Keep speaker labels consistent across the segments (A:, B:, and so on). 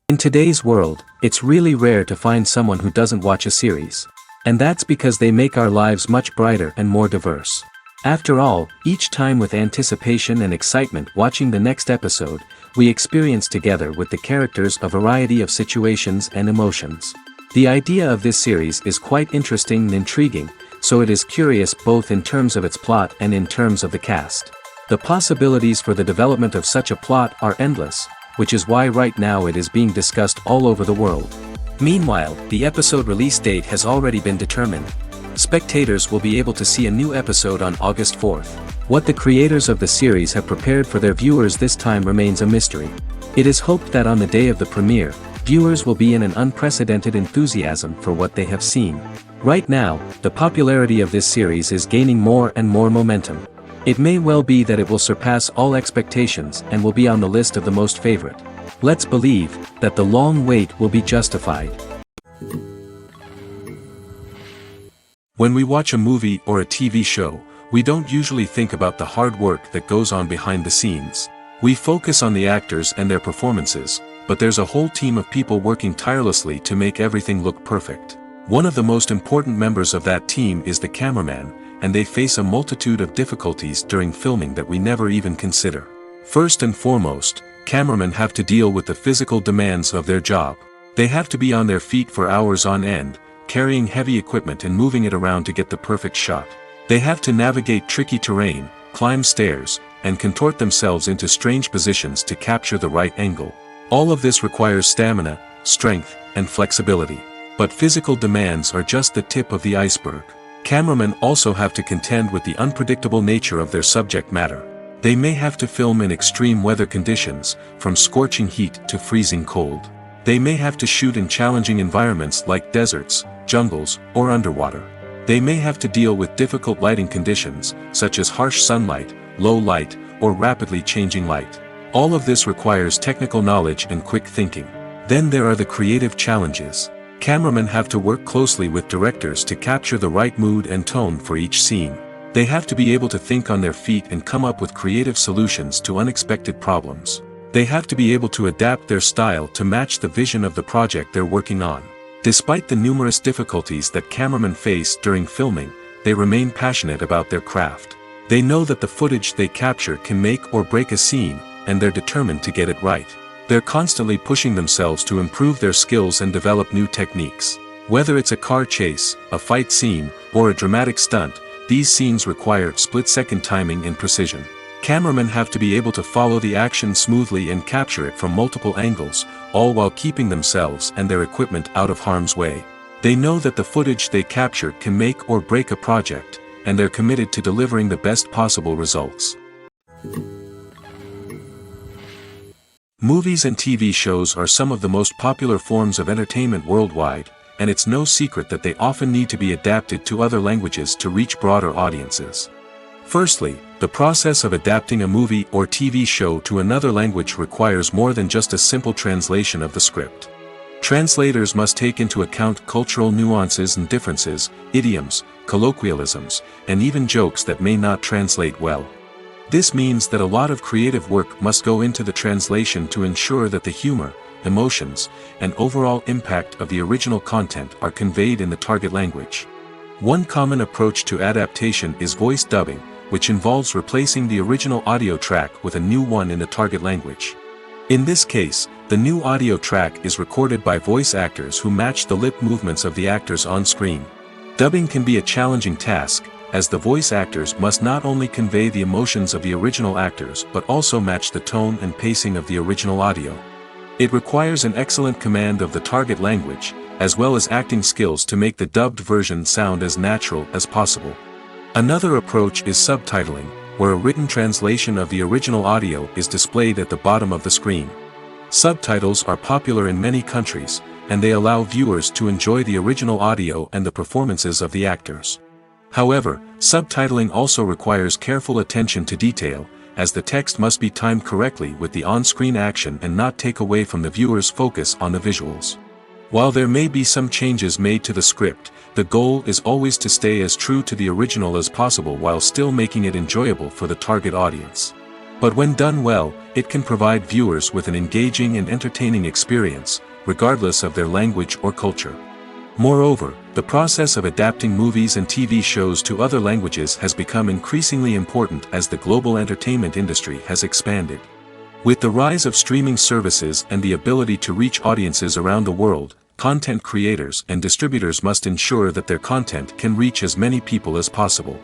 A: In today's world, it's really rare to find someone who doesn't watch a series. And that's because they make our lives much brighter and more diverse. After all, each time with anticipation and excitement watching the next episode, we experience together with the characters a variety of situations and emotions. The idea of this series is quite interesting and intriguing, so it is curious both in terms of its plot and in terms of the cast. The possibilities for the development of such a plot are endless, which is why right now it is being discussed all over the world. Meanwhile, the episode release date has already been determined. Spectators will be able to see a new episode on August 4th. What the creators of the series have prepared for their viewers this time remains a mystery. It is hoped that on the day of the premiere, viewers will be in an unprecedented enthusiasm for what they have seen. Right now, the popularity of this series is gaining more and more momentum. It may well be that it will surpass all expectations and will be on the list of the most favorite. Let's believe that the long wait will be justified.
B: When we watch a movie or a TV show, we don't usually think about the hard work that goes on behind the scenes. We focus on the actors and their performances, but there's a whole team of people working tirelessly to make everything look perfect. One of the most important members of that team is the cameraman, and they face a multitude of difficulties during filming that we never even consider. First and foremost, cameramen have to deal with the physical demands of their job. They have to be on their feet for hours on end, carrying heavy equipment and moving it around to get the perfect shot. They have to navigate tricky terrain, climb stairs, and contort themselves into strange positions to capture the right angle. All of this requires stamina, strength, and flexibility. But physical demands are just the tip of the iceberg. Cameramen also have to contend with the unpredictable nature of their subject matter. They may have to film in extreme weather conditions, from scorching heat to freezing cold. They may have to shoot in challenging environments like deserts, jungles, or underwater. They may have to deal with difficult lighting conditions, such as harsh sunlight, low light, or rapidly changing light. All of this requires technical knowledge and quick thinking. Then there are the creative challenges. Cameramen have to work closely with directors to capture the right mood and tone for each scene. They have to be able to think on their feet and come up with creative solutions to unexpected problems. They have to be able to adapt their style to match the vision of the project they're working on. Despite the numerous difficulties that cameramen face during filming, they remain passionate about their craft. They know that the footage they capture can make or break a scene, and they're determined to get it right. They're constantly pushing themselves to improve their skills and develop new techniques. Whether it's a car chase, a fight scene, or a dramatic stunt, these scenes require split-second timing and precision. Cameramen have to be able to follow the action smoothly and capture it from multiple angles, all while keeping themselves and their equipment out of harm's way. They know that the footage they capture can make or break a project, and they're committed to delivering the best possible results. Movies and TV shows are some of the most popular forms of entertainment worldwide, and it's no secret that they often need to be adapted to other languages to reach broader audiences. Firstly, the process of adapting a movie or TV show to another language requires more than just a simple translation of the script. Translators must take into account cultural nuances and differences, idioms, colloquialisms, and even jokes that may not translate well. This means that a lot of creative work must go into the translation to ensure that the humor, emotions, and overall impact of the original content are conveyed in the target language. One common approach to adaptation is voice dubbing, which involves replacing the original audio track with a new one in the target language. In this case, The new audio track is recorded by voice actors who match the lip movements of the actors on screen. Dubbing can be a challenging task, as the voice actors must not only convey the emotions of the original actors but also match the tone and pacing of the original audio. It requires an excellent command of the target language, as well as acting skills to make the dubbed version sound as natural as possible. Another approach is subtitling, where a written translation of the original audio is displayed at the bottom of the screen. Subtitles are popular in many countries, and they allow viewers to enjoy the original audio and the performances of the actors. However, subtitling also requires careful attention to detail, as the text must be timed correctly with the on-screen action and not take away from the viewer's focus on the visuals. While there may be some changes made to the script, the goal is always to stay as true to the original as possible while still making it enjoyable for the target audience. But when done well, it can provide viewers with an engaging and entertaining experience, regardless of their language or culture. Moreover, the process of adapting movies and TV shows to other languages has become increasingly important as the global entertainment industry has expanded. With the rise of streaming services and the ability to reach audiences around the world, content creators and distributors must ensure that their content can reach as many people as possible.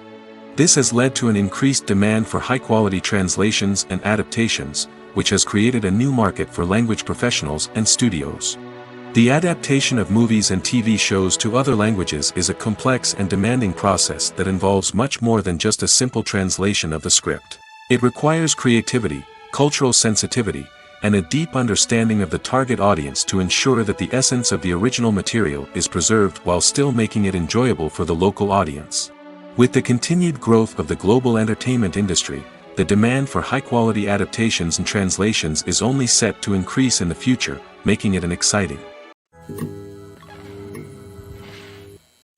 B: This has led to an increased demand for high-quality translations and adaptations, which has created a new market for language professionals and studios. The adaptation of movies and TV shows to other languages is a complex and demanding process that involves much more than just a simple translation of the script. It requires creativity, cultural sensitivity, and a deep understanding of the target audience to ensure that the essence of the original material is preserved while still making it enjoyable for the local audience. With the continued growth of the global entertainment industry, the demand for high-quality adaptations and translations is only set to increase in the future, making it an exciting.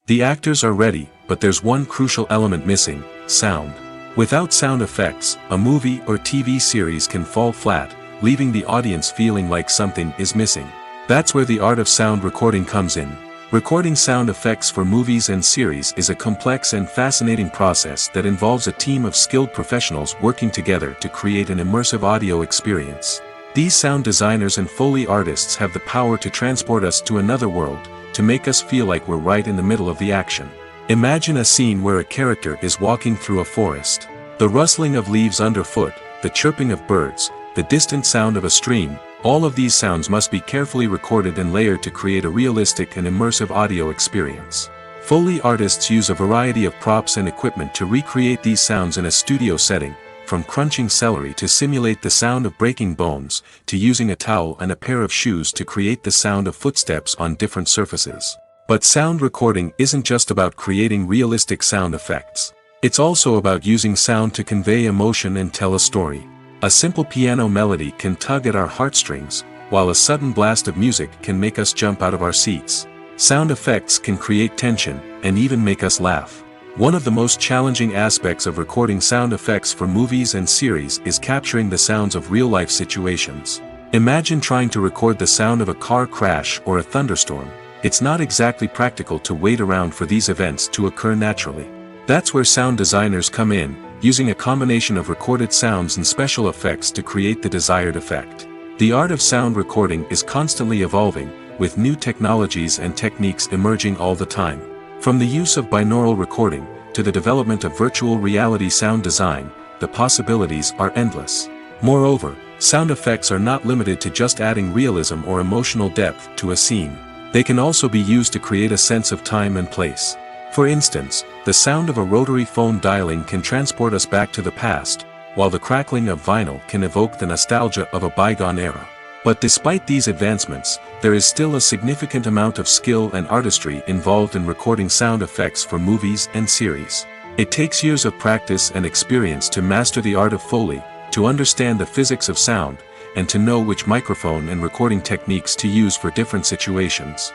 B: The actors are ready, but there's one crucial element missing: sound. Without sound effects, a movie or TV series can fall flat, leaving the audience feeling like something is missing. That's where the art of sound recording comes in. Recording sound effects for movies and series is a complex and fascinating process that involves a team of skilled professionals working together to create an immersive audio experience. These sound designers and Foley artists have the power to transport us to another world, to make us feel like we're right in the middle of the action. Imagine a scene where a character is walking through a forest. The rustling of leaves underfoot, the chirping of birds, the distant sound of a stream, all of these sounds must be carefully recorded and layered to create a realistic and immersive audio experience. Foley artists use a variety of props and equipment to recreate these sounds in a studio setting, from crunching celery to simulate the sound of breaking bones, to using a towel and a pair of shoes to create the sound of footsteps on different surfaces. But sound recording isn't just about creating realistic sound effects. It's also about using sound to convey emotion and tell a story. A simple piano melody can tug at our heartstrings, while a sudden blast of music can make us jump out of our seats. Sound effects can create tension, and even make us laugh. One of the most challenging aspects of recording sound effects for movies and series is capturing the sounds of real-life situations. Imagine trying to record the sound of a car crash or a thunderstorm. It's not exactly practical to wait around for these events to occur naturally. That's where sound designers come in, using a combination of recorded sounds and special effects to create the desired effect. The art of sound recording is constantly evolving, with new technologies and techniques emerging all the time. From the use of binaural recording, to the development of virtual reality sound design, the possibilities are endless. Moreover, sound effects are not limited to just adding realism or emotional depth to a scene. They can also be used to create a sense of time and place. For instance, the sound of a rotary phone dialing can transport us back to the past, while the crackling of vinyl can evoke the nostalgia of a bygone era. But despite these advancements, there is still a significant amount of skill and artistry involved in recording sound effects for movies and series. It takes years of practice and experience to master the art of Foley, to understand the physics of sound, and to know which microphone and recording techniques to use for different situations.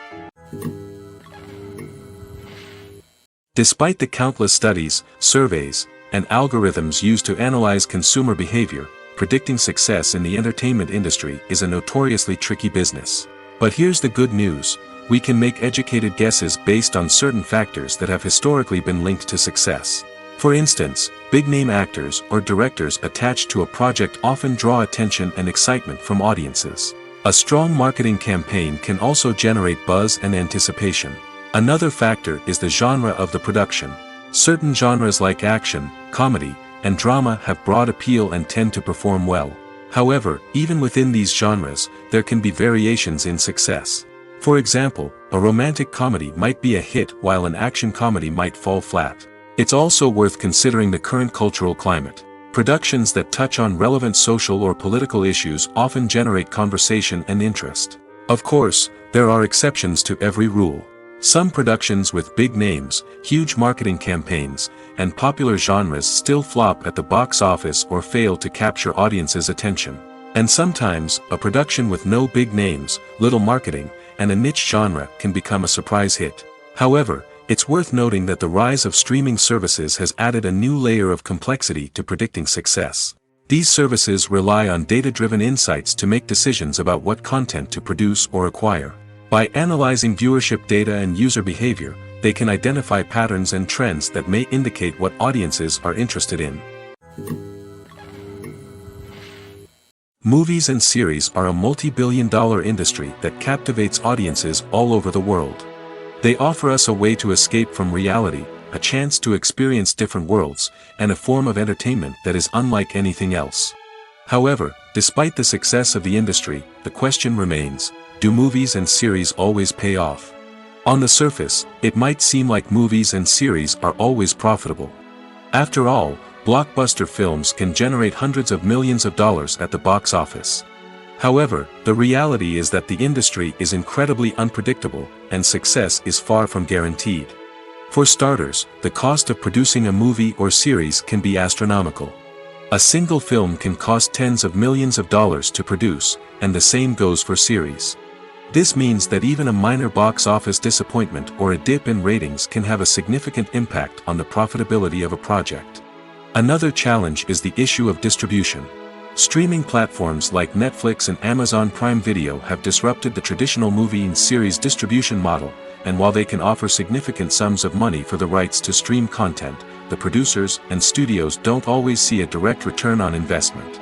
B: Despite the countless studies, surveys, and algorithms used to analyze consumer behavior, predicting success in the entertainment industry is a notoriously tricky business. But here's the good news: we can make educated guesses based on certain factors that have historically been linked to success. For instance, big-name actors or directors attached to a project often draw attention and excitement from audiences. A strong marketing campaign can also generate buzz and anticipation. Another factor is the genre of the production. Certain genres like action, comedy, and drama have broad appeal and tend to perform well. However, even within these genres, there can be variations in success. For example, a romantic comedy might be a hit while an action comedy might fall flat. It's also worth considering the current cultural climate. Productions that touch on relevant social or political issues often generate conversation and interest. Of course, there are exceptions to every rule. Some productions with big names, huge marketing campaigns, and popular genres still flop at the box office or fail to capture audiences' attention. And sometimes, a production with no big names, little marketing, and a niche genre can become a surprise hit. However, it's worth noting that the rise of streaming services has added a new layer of complexity to predicting success. These services rely on data-driven insights to make decisions about what content to produce or acquire. By analyzing viewership data and user behavior, they can identify patterns and trends that may indicate what audiences are interested in. Movies and series are a multi-billion-dollar industry that captivates audiences all over the world. They offer us a way to escape from reality, a chance to experience different worlds, and a form of entertainment that is unlike anything else. However, despite the success of the industry, the question remains, do movies and series always pay off? On the surface, it might seem like movies and series are always profitable. After all, blockbuster films can generate hundreds of millions of dollars at the box office. However, the reality is that the industry is incredibly unpredictable, and success is far from guaranteed. For starters, the cost of producing a movie or series can be astronomical. A single film can cost tens of millions of dollars to produce, and the same goes for series. This means that even a minor box office disappointment or a dip in ratings can have a significant impact on the profitability of a project. Another challenge is the issue of distribution. Streaming platforms like Netflix and Amazon Prime Video have disrupted the traditional movie and series distribution model, and while they can offer significant sums of money for the rights to stream content, the producers and studios don't always see a direct return on investment.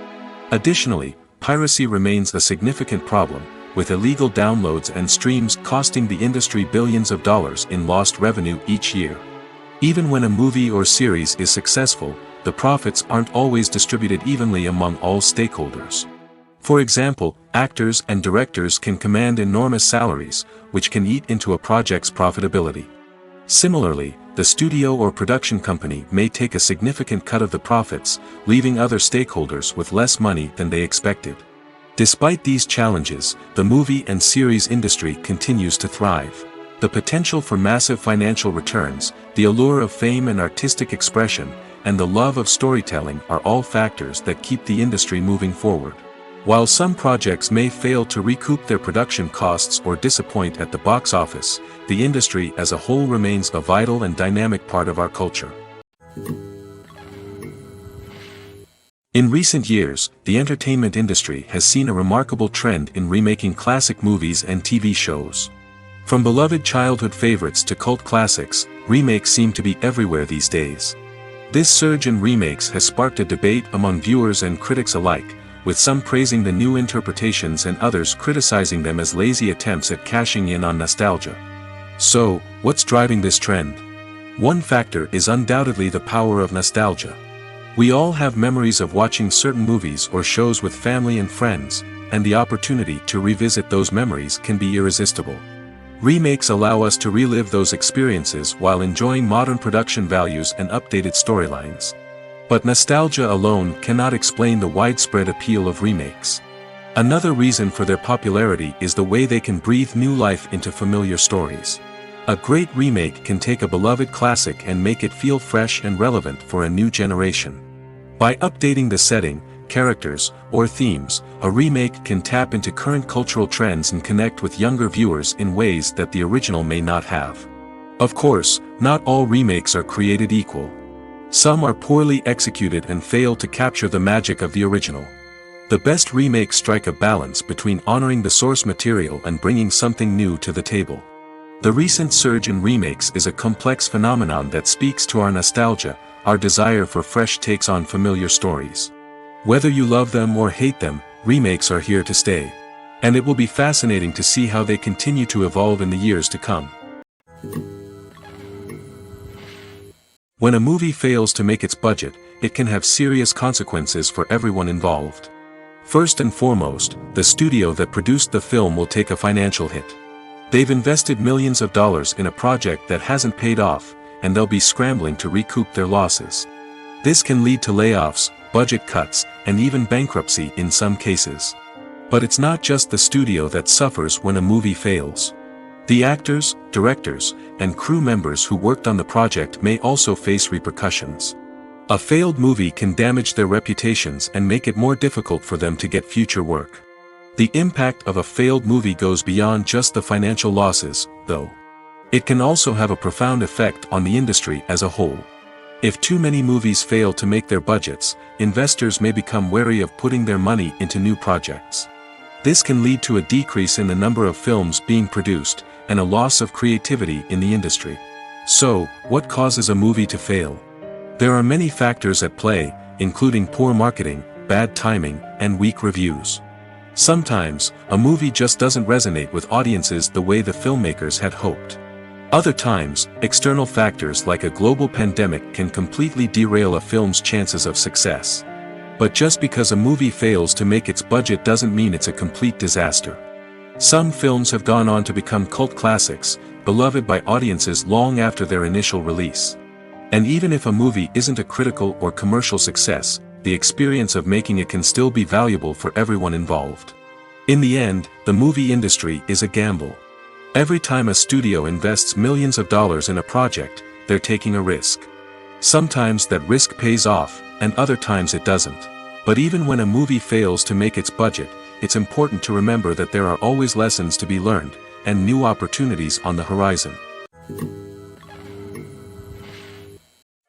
B: Additionally, piracy remains a significant problem, with illegal downloads and streams costing the industry billions of dollars in lost revenue each year. Even when a movie or series is successful, the profits aren't always distributed evenly among all stakeholders. For example, actors and directors can command enormous salaries, which can eat into a project's profitability. Similarly, the studio or production company may take a significant cut of the profits, leaving other stakeholders with less money than they expected. Despite these challenges, the movie and series industry continues to thrive. The potential for massive financial returns, the allure of fame and artistic expression, and the love of storytelling are all factors that keep the industry moving forward. While some projects may fail to recoup their production costs or disappoint at the box office, the industry as a whole remains a vital and dynamic part of our culture. In recent years, the entertainment industry has seen a remarkable trend in remaking classic movies and TV shows. From beloved childhood favorites to cult classics, remakes seem to be everywhere these days. This surge in remakes has sparked a debate among viewers and critics alike, with some praising the new interpretations and others criticizing them as lazy attempts at cashing in on nostalgia. So, what's driving this trend? One factor is undoubtedly the power of nostalgia. We all have memories of watching certain movies or shows with family and friends, and the opportunity to revisit those memories can be irresistible. Remakes allow us to relive those experiences while enjoying modern production values and updated storylines. But nostalgia alone cannot explain the widespread appeal of remakes. Another reason for their popularity is the way they can breathe new life into familiar stories. A great remake can take a beloved classic and make it feel fresh and relevant for a new generation. By updating the setting, characters, or themes, a remake can tap into current cultural trends and connect with younger viewers in ways that the original may not have. Of course, not all remakes are created equal. Some are poorly executed and fail to capture the magic of the original. The best remakes strike a balance between honoring the source material and bringing something new to the table. The recent surge in remakes is a complex phenomenon that speaks to our nostalgia, our desire for fresh takes on familiar stories. Whether you love them or hate them, remakes are here to stay. And it will be fascinating to see how they continue to evolve in the years to come. When a movie fails to make its budget, it can have serious consequences for everyone involved. First and foremost, the studio that produced the film will take a financial hit. They've invested millions of dollars in a project that hasn't paid off, and they'll be scrambling to recoup their losses. This can lead to layoffs, budget cuts, and even bankruptcy in some cases. But it's not just the studio that suffers when a movie fails. The actors, directors, and crew members who worked on the project may also face repercussions. A failed movie can damage their reputations and make it more difficult for them to get future work. The impact of a failed movie goes beyond just the financial losses, though. It can also have a profound effect on the industry as a whole. If too many movies fail to make their budgets, investors may become wary of putting their money into new projects. This can lead to a decrease in the number of films being produced, and a loss of creativity in the industry. So, what causes a movie to fail? There are many factors at play, including poor marketing, bad timing, and weak reviews. Sometimes, a movie just doesn't resonate with audiences the way the filmmakers had hoped. Other times, external factors like a global pandemic can completely derail a film's chances of success. But just because a movie fails to make its budget doesn't mean it's a complete disaster. Some films have gone on to become cult classics, beloved by audiences long after their initial release. And even if a movie isn't a critical or commercial success, the experience of making it can still be valuable for everyone involved. In the end, the movie industry is a gamble. Every time a studio invests millions of dollars in a project, they're taking a risk. Sometimes that risk pays off, and other times it doesn't. But even when a movie fails to make its budget, it's important to remember that there are always lessons to be learned, and new opportunities on the horizon.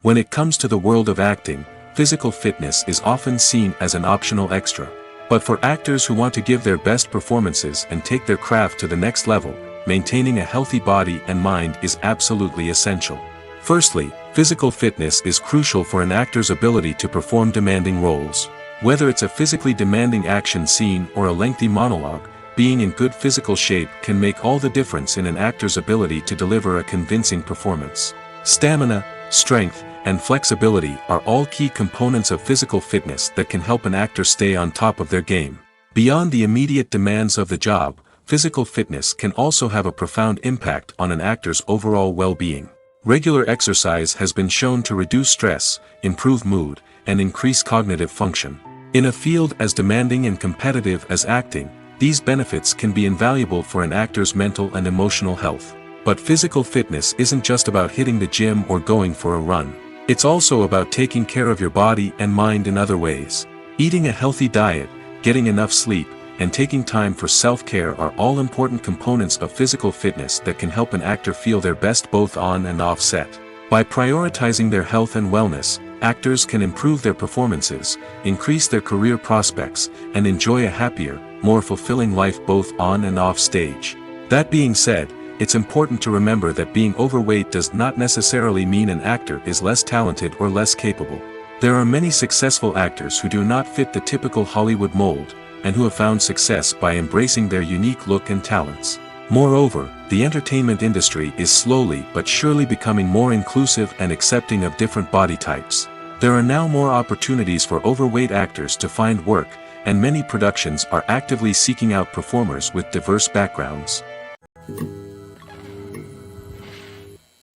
B: When it comes to the world of acting, physical fitness is often seen as an optional extra. But for actors who want to give their best performances and take their craft to the next level, maintaining a healthy body and mind is absolutely essential. Firstly, physical fitness is crucial for an actor's ability to perform demanding roles. Whether it's a physically demanding action scene or a lengthy monologue, being in good physical shape can make all the difference in an actor's ability to deliver a convincing performance. Stamina, strength, and flexibility are all key components of physical fitness that can help an actor stay on top of their game. Beyond the immediate demands of the job, physical fitness can also have a profound impact on an actor's overall well-being. Regular exercise has been shown to reduce stress, improve mood, and increase cognitive function. In a field as demanding and competitive as acting, these benefits can be invaluable for an actor's mental and emotional health. But physical fitness isn't just about hitting the gym or going for a run. It's also about taking care of your body and mind in other ways. Eating a healthy diet, getting enough sleep, and taking time for self-care are all important components of physical fitness that can help an actor feel their best both on and off set. By prioritizing their health and wellness, actors can improve their performances, increase their career prospects, and enjoy a happier, more fulfilling life both on and off stage. That being said, it's important to remember that being overweight does not necessarily mean an actor is less talented or less capable. There are many successful actors who do not fit the typical Hollywood mold, and who have found success by embracing their unique look and talents. Moreover, the entertainment industry is slowly but surely becoming more inclusive and accepting of different body types. There are now more opportunities for overweight actors to find work, and many productions are actively seeking out performers with diverse backgrounds.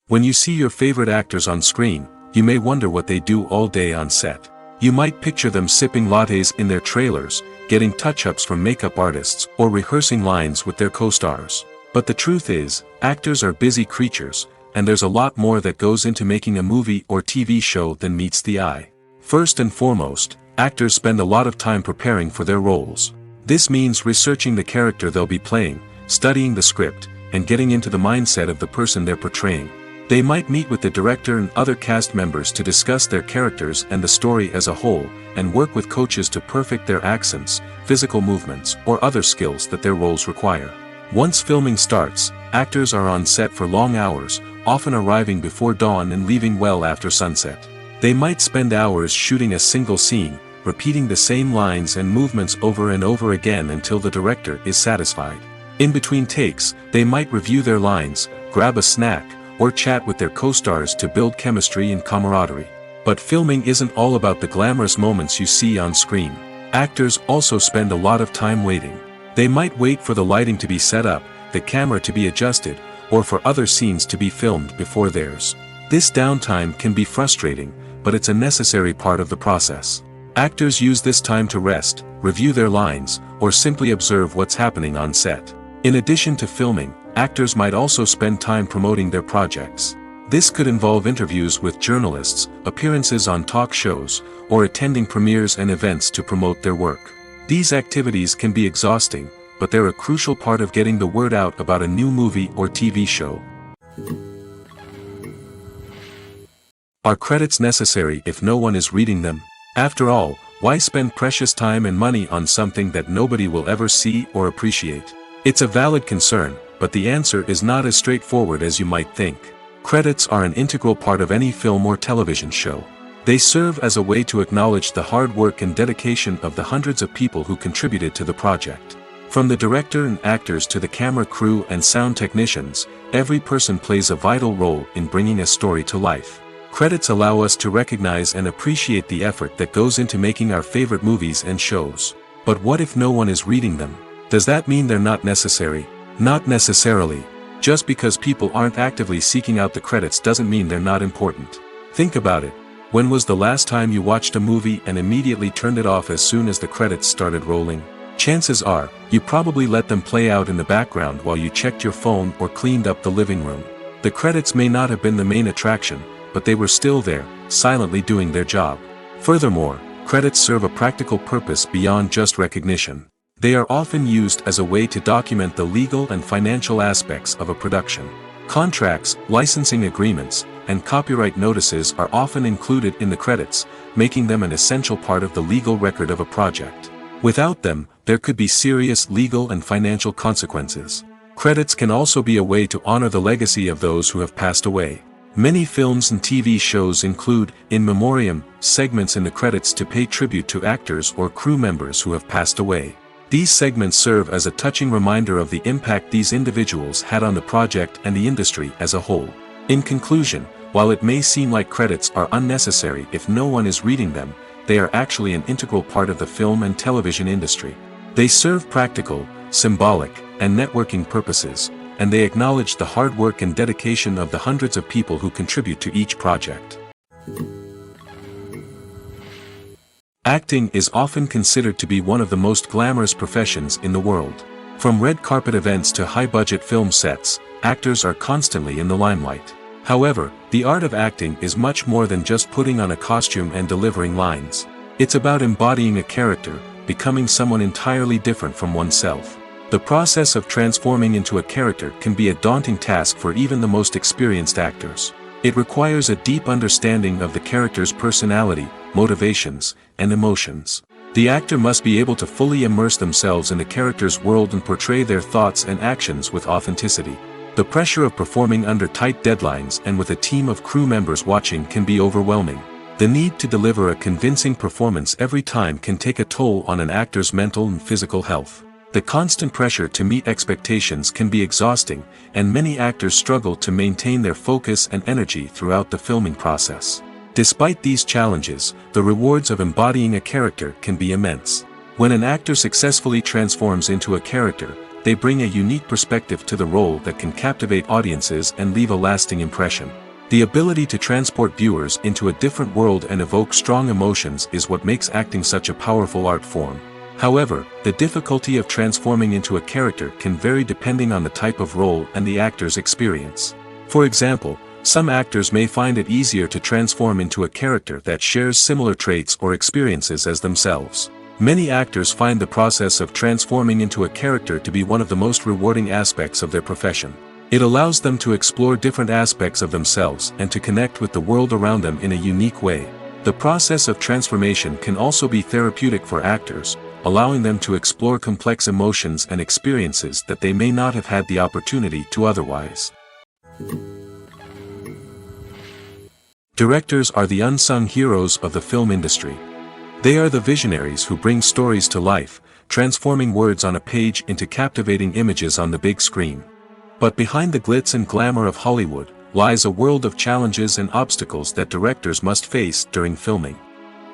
B: When you see your favorite actors on screen, you may wonder what they do all day on set. You might picture them sipping lattes in their trailers, getting touch-ups from makeup artists, or rehearsing lines with their co-stars. But the truth is, actors are busy creatures, and there's a lot more that goes into making a movie or TV show than meets the eye. First and foremost, actors spend a lot of time preparing for their roles. This means researching the character they'll be playing, studying the script, and getting into the mindset of the person they're portraying. They might meet with the director and other cast members to discuss their characters and the story as a whole, and work with coaches to perfect their accents, physical movements, or other skills that their roles require. Once filming starts, actors are on set for long hours, often arriving before dawn and leaving well after sunset. They might spend hours shooting a single scene, repeating the same lines and movements over and over again until the director is satisfied. In between takes, they might review their lines, grab a snack, or chat with their co-stars to build chemistry and camaraderie. But filming isn't all about the glamorous moments you see on screen. Actors also spend a lot of time waiting. They might wait for the lighting to be set up, the camera to be adjusted, or for other scenes to be filmed before theirs. This downtime can be frustrating, but it's a necessary part of the process. Actors use this time to rest, review their lines, or simply observe what's happening on set. In addition to filming, actors might also spend time promoting their projects. This could involve interviews with journalists, appearances on talk shows, or attending premieres and events to promote their work. These activities can be exhausting, but they're a crucial part of getting the word out about a new movie or TV show. Are credits necessary if no one is reading them? After all, why spend precious time and money on something that nobody will ever see or appreciate? It's a valid concern, but the answer is not as straightforward as you might think. Credits are an integral part of any film or television show. They serve as a way to acknowledge the hard work and dedication of the hundreds of people who contributed to the project. From the director and actors to the camera crew and sound technicians, every person plays a vital role in bringing a story to life. Credits allow us to recognize and appreciate the effort that goes into making our favorite movies and shows. But what if no one is reading them? Does that mean they're not necessary? Not necessarily. Just because people aren't actively seeking out the credits doesn't mean they're not important. Think about it. When was the last time you watched a movie and immediately turned it off as soon as the credits started rolling? Chances are, you probably let them play out in the background while you checked your phone or cleaned up the living room. The credits may not have been the main attraction, but they were still there, silently doing their job. Furthermore, credits serve a practical purpose beyond just recognition. They are often used as a way to document the legal and financial aspects of a production. Contracts, licensing agreements, and copyright notices are often included in the credits, making them an essential part of the legal record of a project. Without them, there could be serious legal and financial consequences. Credits can also be a way to honor the legacy of those who have passed away. Many films and TV shows include, in memoriam, segments in the credits to pay tribute to actors or crew members who have passed away. These segments serve as a touching reminder of the impact these individuals had on the project and the industry as a whole. In conclusion, while it may seem like credits are unnecessary if no one is reading them, they are actually an integral part of the film and television industry. They serve practical, symbolic, and networking purposes, and they acknowledge the hard work and dedication of the hundreds of people who contribute to each project. Acting is often considered to be one of the most glamorous professions in the world. From red carpet events to high-budget film sets, actors are constantly in the limelight. However, the art of acting is much more than just putting on a costume and delivering lines. It's about embodying a character, becoming someone entirely different from oneself. The process of transforming into a character can be a daunting task for even the most experienced actors. It requires a deep understanding of the character's personality, motivations, and emotions. The actor must be able to fully immerse themselves in the character's world and portray their thoughts and actions with authenticity. The pressure of performing under tight deadlines and with a team of crew members watching can be overwhelming. The need to deliver a convincing performance every time can take a toll on an actor's mental and physical health. The constant pressure to meet expectations can be exhausting, and many actors struggle to maintain their focus and energy throughout the filming process. Despite these challenges, the rewards of embodying a character can be immense. When an actor successfully transforms into a character, they bring a unique perspective to the role that can captivate audiences and leave a lasting impression. The ability to transport viewers into a different world and evoke strong emotions is what makes acting such a powerful art form. However, the difficulty of transforming into a character can vary depending on the type of role and the actor's experience. For example, some actors may find it easier to transform into a character that shares similar traits or experiences as themselves. Many actors find the process of transforming into a character to be one of the most rewarding aspects of their profession. It allows them to explore different aspects of themselves and to connect with the world around them in a unique way. The process of transformation can also be therapeutic for actors, allowing them to explore complex emotions and experiences that they may not have had the opportunity to otherwise. Directors are the unsung heroes of the film industry. They are the visionaries who bring stories to life, transforming words on a page into captivating images on the big screen. But behind the glitz and glamour of Hollywood, lies a world of challenges and obstacles that directors must face during filming.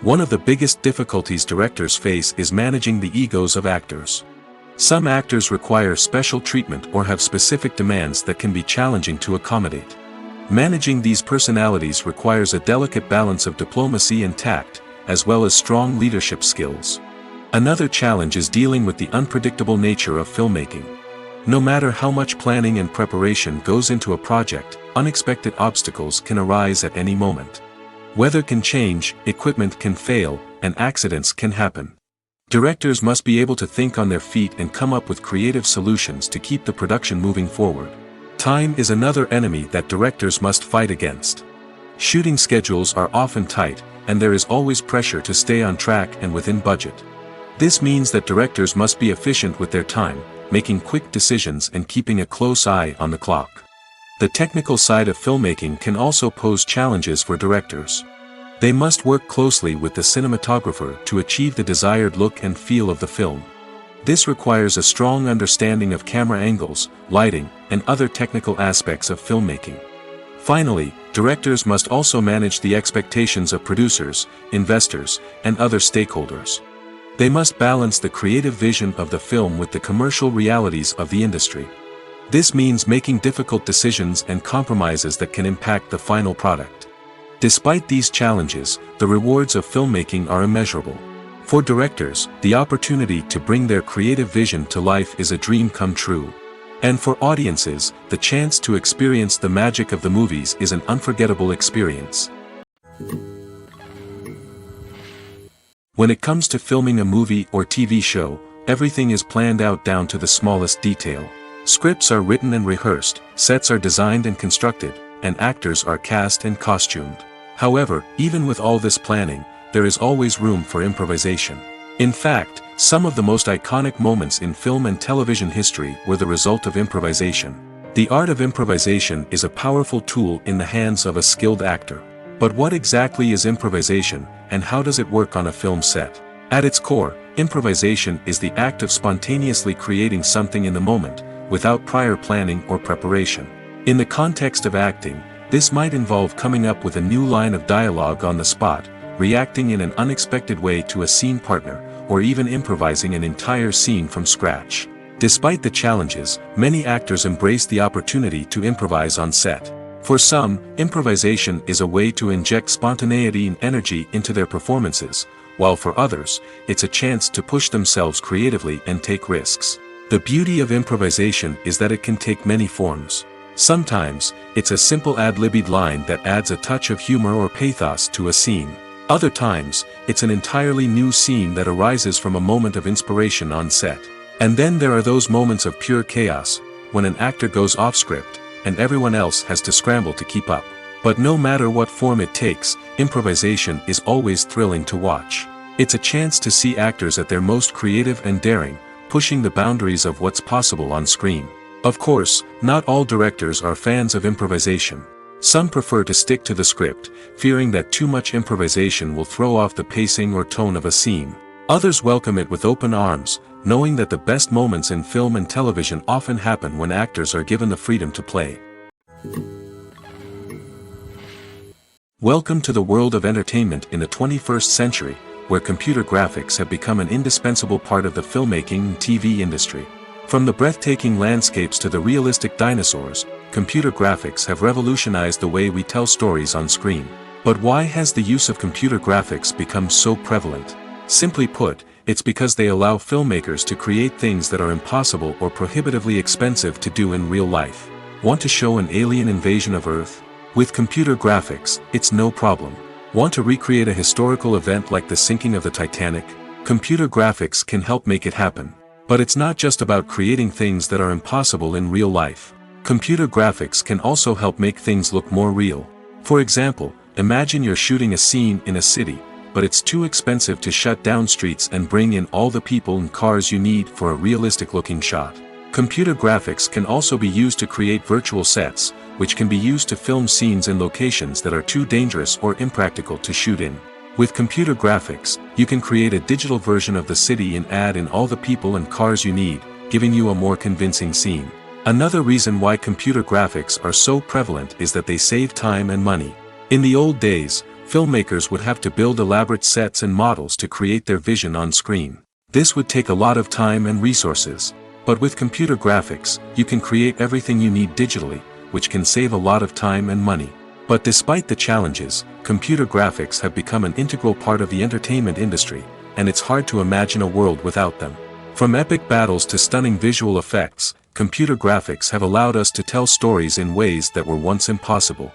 B: One of the biggest difficulties directors face is managing the egos of actors. Some actors require special treatment or have specific demands that can be challenging to accommodate. Managing these personalities requires a delicate balance of diplomacy and tact, as well as strong leadership skills. Another challenge is dealing with the unpredictable nature of filmmaking. No matter how much planning and preparation goes into a project, unexpected obstacles can arise at any moment. Weather can change, equipment can fail, and accidents can happen. Directors must be able to think on their feet and come up with creative solutions to keep the production moving forward. Time is another enemy that directors must fight against. Shooting schedules are often tight, and there is always pressure to stay on track and within budget. This means that directors must be efficient with their time, making quick decisions and keeping a close eye on the clock. The technical side of filmmaking can also pose challenges for directors. They must work closely with the cinematographer to achieve the desired look and feel of the film. This requires a strong understanding of camera angles, lighting, and other technical aspects of filmmaking. Finally, directors must also manage the expectations of producers, investors, and other stakeholders. They must balance the creative vision of the film with the commercial realities of the industry. This means making difficult decisions and compromises that can impact the final product. Despite these challenges, the rewards of filmmaking are immeasurable. For directors, the opportunity to bring their creative vision to life is a dream come true. And for audiences, the chance to experience the magic of the movies is an unforgettable experience. When it comes to filming a movie or TV show, everything is planned out down to the smallest detail. Scripts are written and rehearsed, sets are designed and constructed, and actors are cast and costumed. However, even with all this planning, there is always room for improvisation. In fact, some of the most iconic moments in film and television history were the result of improvisation. The art of improvisation is a powerful tool in the hands of a skilled actor. But what exactly is improvisation, and how does it work on a film set? At its core, improvisation is the act of spontaneously creating something in the moment, without prior planning or preparation. In the context of acting, this might involve coming up with a new line of dialogue on the spot, reacting in an unexpected way to a scene partner, or even improvising an entire scene from scratch. Despite the challenges, many actors embrace the opportunity to improvise on set. For some, improvisation is a way to inject spontaneity and energy into their performances, while for others, it's a chance to push themselves creatively and take risks. The beauty of improvisation is that it can take many forms. Sometimes, it's a simple ad-libbed line that adds a touch of humor or pathos to a scene. Other times, it's an entirely new scene that arises from a moment of inspiration on set. And then there are those moments of pure chaos, when an actor goes off script, and everyone else has to scramble to keep up. But no matter what form it takes, improvisation is always thrilling to watch. It's a chance to see actors at their most creative and daring, pushing the boundaries of what's possible on screen. Of course, not all directors are fans of improvisation. Some prefer to stick to the script, fearing that too much improvisation will throw off the pacing or tone of a scene. Others welcome it with open arms, knowing that the best moments in film and television often happen when actors are given the freedom to play. Welcome to the world of entertainment in the 21st century, where computer graphics have become an indispensable part of the filmmaking and TV industry. From the breathtaking landscapes to the realistic dinosaurs, computer graphics have revolutionized the way we tell stories on screen. But why has the use of computer graphics become so prevalent? Simply put, it's because they allow filmmakers to create things that are impossible or prohibitively expensive to do in real life. Want to show an alien invasion of Earth? With computer graphics, it's no problem. Want to recreate a historical event like the sinking of the Titanic? Computer graphics can help make it happen. But it's not just about creating things that are impossible in real life. Computer graphics can also help make things look more real. For example, imagine you're shooting a scene in a city, but it's too expensive to shut down streets and bring in all the people and cars you need for a realistic-looking shot. Computer graphics can also be used to create virtual sets, which can be used to film scenes in locations that are too dangerous or impractical to shoot in. With computer graphics, you can create a digital version of the city and add in all the people and cars you need, giving you a more convincing scene. Another reason why computer graphics are so prevalent is that they save time and money. In the old days, filmmakers would have to build elaborate sets and models to create their vision on screen. This would take a lot of time and resources. But with computer graphics, you can create everything you need digitally, which can save a lot of time and money. But despite the challenges, computer graphics have become an integral part of the entertainment industry, and it's hard to imagine a world without them. From epic battles to stunning visual effects, computer graphics have allowed us to tell stories in ways that were once impossible.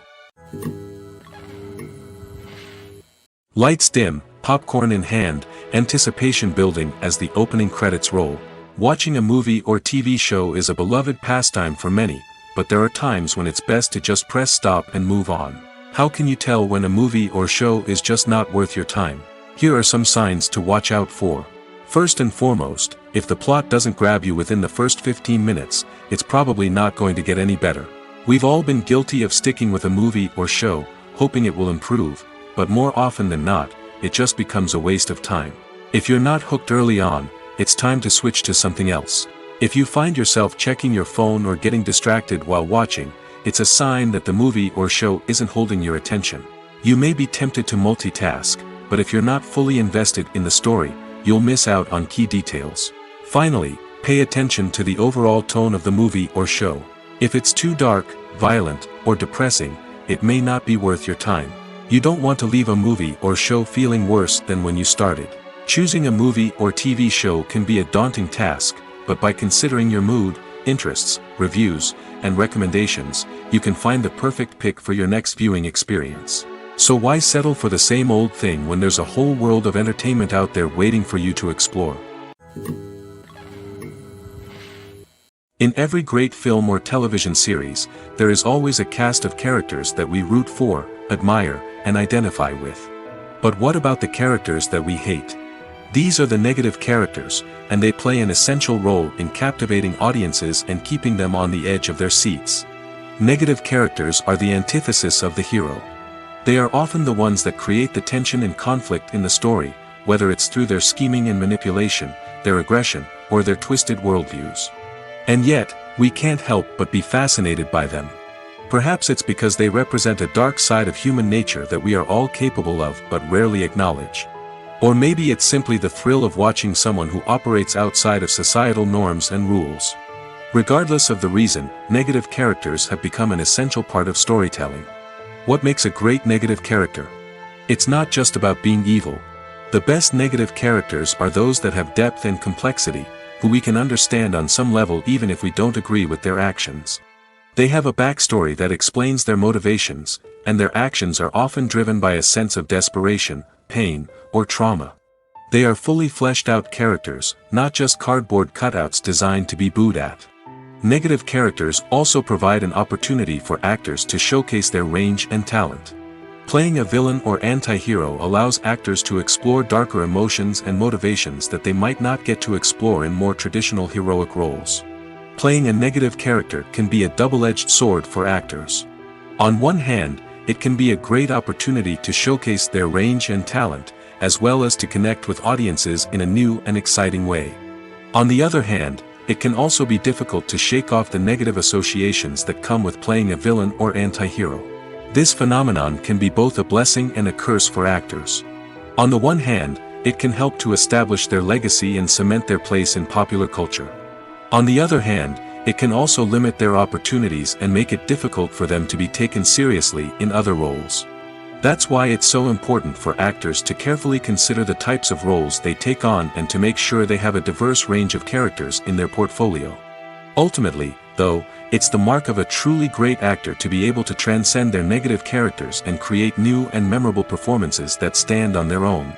B: Lights dim, popcorn in hand, anticipation building as the opening credits roll. Watching a movie or TV show is a beloved pastime for many, but there are times when it's best to just press stop and move on. How can you tell when a movie or show is just not worth your time? Here are some signs to watch out for. First and foremost, if the plot doesn't grab you within the first 15 minutes, it's probably not going to get any better. We've all been guilty of sticking with a movie or show, hoping it will improve, but more often than not, it just becomes a waste of time. If you're not hooked early on, it's time to switch to something else. If you find yourself checking your phone or getting distracted while watching, it's a sign that the movie or show isn't holding your attention. You may be tempted to multitask, but if you're not fully invested in the story, you'll miss out on key details. Finally, pay attention to the overall tone of the movie or show. If it's too dark, violent, or depressing, it may not be worth your time. You don't want to leave a movie or show feeling worse than when you started. Choosing a movie or TV show can be a daunting task, but by considering your mood, interests, reviews, and recommendations, you can find the perfect pick for your next viewing experience. So why settle for the same old thing when there's a whole world of entertainment out there waiting for you to explore? In every great film or television series, there is always a cast of characters that we root for, admire, and identify with. But what about the characters that we hate? These are the negative characters, and they play an essential role in captivating audiences and keeping them on the edge of their seats. Negative characters are the antithesis of the hero. They are often the ones that create the tension and conflict in the story, whether it's through their scheming and manipulation, their aggression, or their twisted worldviews. And yet, we can't help but be fascinated by them. Perhaps it's because they represent a dark side of human nature that we are all capable of but rarely acknowledge. Or maybe it's simply the thrill of watching someone who operates outside of societal norms and rules. Regardless of the reason, negative characters have become an essential part of storytelling. What makes a great negative character? It's not just about being evil. The best negative characters are those that have depth and complexity, who we can understand on some level even if we don't agree with their actions. They have a backstory that explains their motivations, and their actions are often driven by a sense of desperation, pain, or trauma. They are fully fleshed out characters, not just cardboard cutouts designed to be booed at. Negative characters also provide an opportunity for actors to showcase their range and talent. Playing a villain or anti-hero allows actors to explore darker emotions and motivations that they might not get to explore in more traditional heroic roles. Playing a negative character can be a double-edged sword for actors. On one hand, it can be a great opportunity to showcase their range and talent, as well as to connect with audiences in a new and exciting way. On the other hand, it can also be difficult to shake off the negative associations that come with playing a villain or anti-hero. This phenomenon can be both a blessing and a curse for actors. On the one hand, it can help to establish their legacy and cement their place in popular culture. On the other hand, it can also limit their opportunities and make it difficult for them to be taken seriously in other roles. That's why it's so important for actors to carefully consider the types of roles they take on and to make sure they have a diverse range of characters in their portfolio. Ultimately, though, it's the mark of a truly great actor to be able to transcend their negative characters and create new and memorable performances that stand on their own.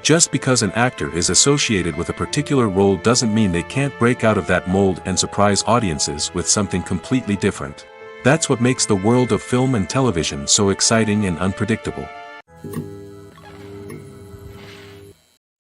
B: Just because an actor is associated with a particular role doesn't mean they can't break out of that mold and surprise audiences with something completely different. That's what makes the world of film and television so exciting and unpredictable.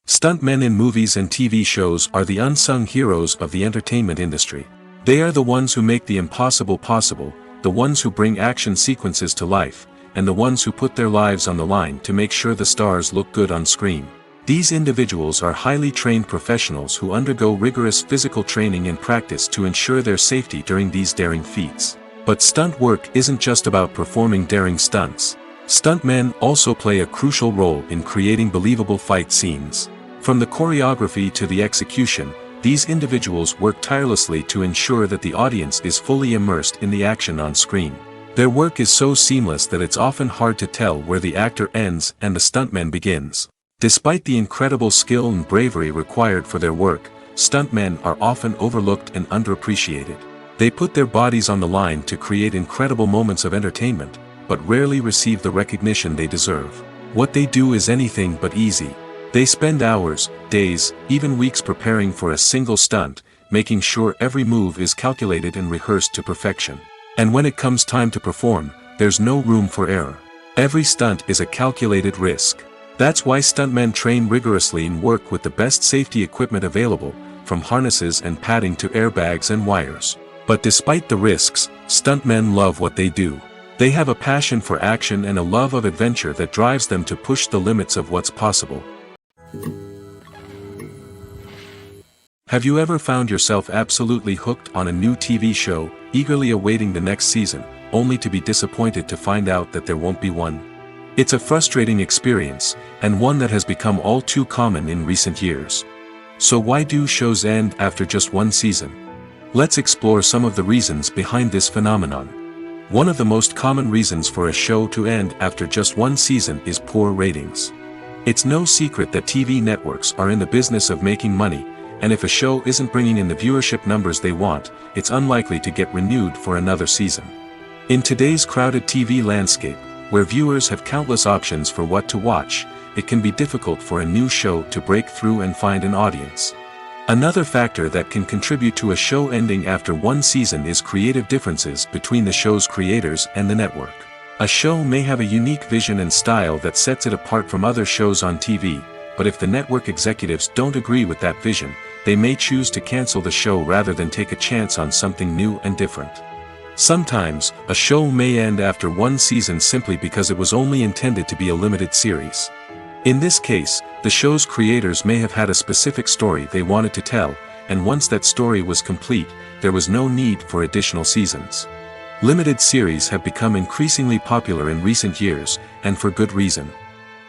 B: Stuntmen in movies and TV shows are the unsung heroes of the entertainment industry. They are the ones who make the impossible possible, the ones who bring action sequences to life, and the ones who put their lives on the line to make sure the stars look good on screen. These individuals are highly trained professionals who undergo rigorous physical training and practice to ensure their safety during these daring feats. But stunt work isn't just about performing daring stunts. Stuntmen also play a crucial role in creating believable fight scenes. From the choreography to the execution, these individuals work tirelessly to ensure that the audience is fully immersed in the action on screen. Their work is so seamless that it's often hard to tell where the actor ends and the stuntman begins. Despite the incredible skill and bravery required for their work, stuntmen are often overlooked and underappreciated. They put their bodies on the line to create incredible moments of entertainment, but rarely receive the recognition they deserve. What they do is anything but easy. They spend hours, days, even weeks preparing for a single stunt, making sure every move is calculated and rehearsed to perfection. And when it comes time to perform, there's no room for error. Every stunt is a calculated risk. That's why stuntmen train rigorously and work with the best safety equipment available, from harnesses and padding to airbags and wires. But despite the risks, stuntmen love what they do. They have a passion for action and a love of adventure that drives them to push the limits of what's possible. Have you ever found yourself absolutely hooked on a new TV show, eagerly awaiting the next season, only to be disappointed to find out that there won't be one? It's a frustrating experience, and one that has become all too common in recent years. So why do shows end after just one season? Let's explore some of the reasons behind this phenomenon. One of the most common reasons for a show to end after just one season is poor ratings. It's no secret that TV networks are in the business of making money, and if a show isn't bringing in the viewership numbers they want, it's unlikely to get renewed for another season. In today's crowded TV landscape, where viewers have countless options for what to watch, it can be difficult for a new show to break through and find an audience. Another factor that can contribute to a show ending after one season is creative differences between the show's creators and the network. A show may have a unique vision and style that sets it apart from other shows on TV, but if the network executives don't agree with that vision, they may choose to cancel the show rather than take a chance on something new and different. Sometimes, a show may end after one season simply because it was only intended to be a limited series. In this case, the show's creators may have had a specific story they wanted to tell, and once that story was complete, there was no need for additional seasons. Limited series have become increasingly popular in recent years, and for good reason.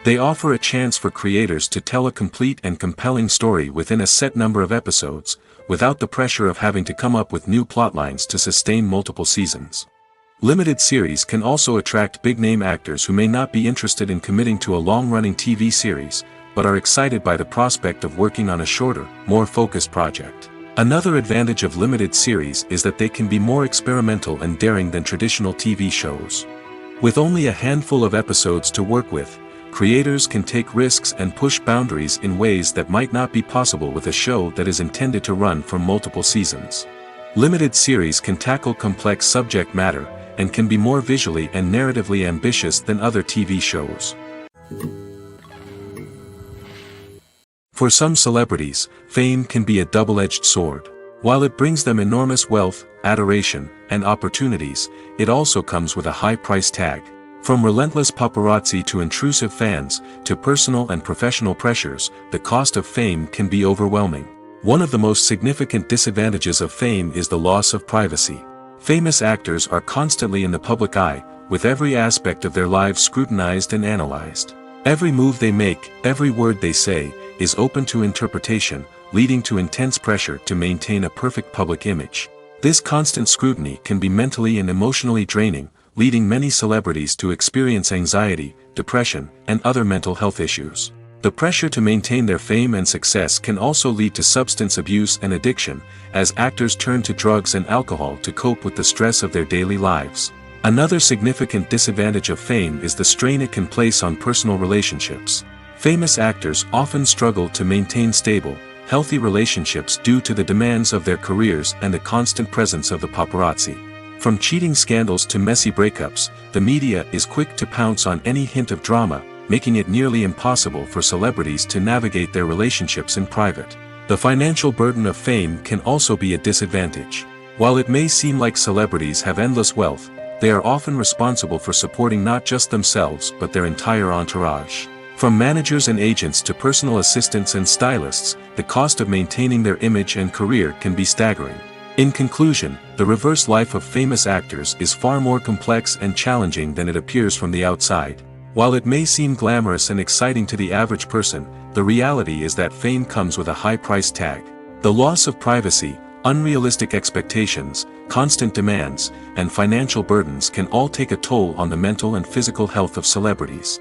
B: They offer a chance for creators to tell a complete and compelling story within a set number of episodes, without the pressure of having to come up with new plotlines to sustain multiple seasons. Limited series can also attract big-name actors who may not be interested in committing to a long-running TV series, but are excited by the prospect of working on a shorter, more focused project. Another advantage of limited series is that they can be more experimental and daring than traditional TV shows. With only a handful of episodes to work with, creators can take risks and push boundaries in ways that might not be possible with a show that is intended to run for multiple seasons. Limited series can tackle complex subject matter, and can be more visually and narratively ambitious than other TV shows. For some celebrities, fame can be a double-edged sword. While it brings them enormous wealth, adoration, and opportunities, it also comes with a high price tag. From relentless paparazzi to intrusive fans, to personal and professional pressures, the cost of fame can be overwhelming. One of the most significant disadvantages of fame is the loss of privacy. Famous actors are constantly in the public eye, with every aspect of their lives scrutinized and analyzed. Every move they make, every word they say, is open to interpretation, leading to intense pressure to maintain a perfect public image. This constant scrutiny can be mentally and emotionally draining, leading many celebrities to experience anxiety, depression, and other mental health issues. The pressure to maintain their fame and success can also lead to substance abuse and addiction, as actors turn to drugs and alcohol to cope with the stress of their daily lives. Another significant disadvantage of fame is the strain it can place on personal relationships. Famous actors often struggle to maintain stable, healthy relationships due to the demands of their careers and the constant presence of the paparazzi. From cheating scandals to messy breakups, the media is quick to pounce on any hint of drama, making it nearly impossible for celebrities to navigate their relationships in private. The financial burden of fame can also be a disadvantage. While it may seem like celebrities have endless wealth, they are often responsible for supporting not just themselves but their entire entourage. From managers and agents to personal assistants and stylists, the cost of maintaining their image and career can be staggering. In conclusion, the reverse life of famous actors is far more complex and challenging than it appears from the outside. While it may seem glamorous and exciting to the average person, the reality is that fame comes with a high price tag. The loss of privacy, unrealistic expectations, constant demands, and financial burdens can all take a toll on the mental and physical health of celebrities.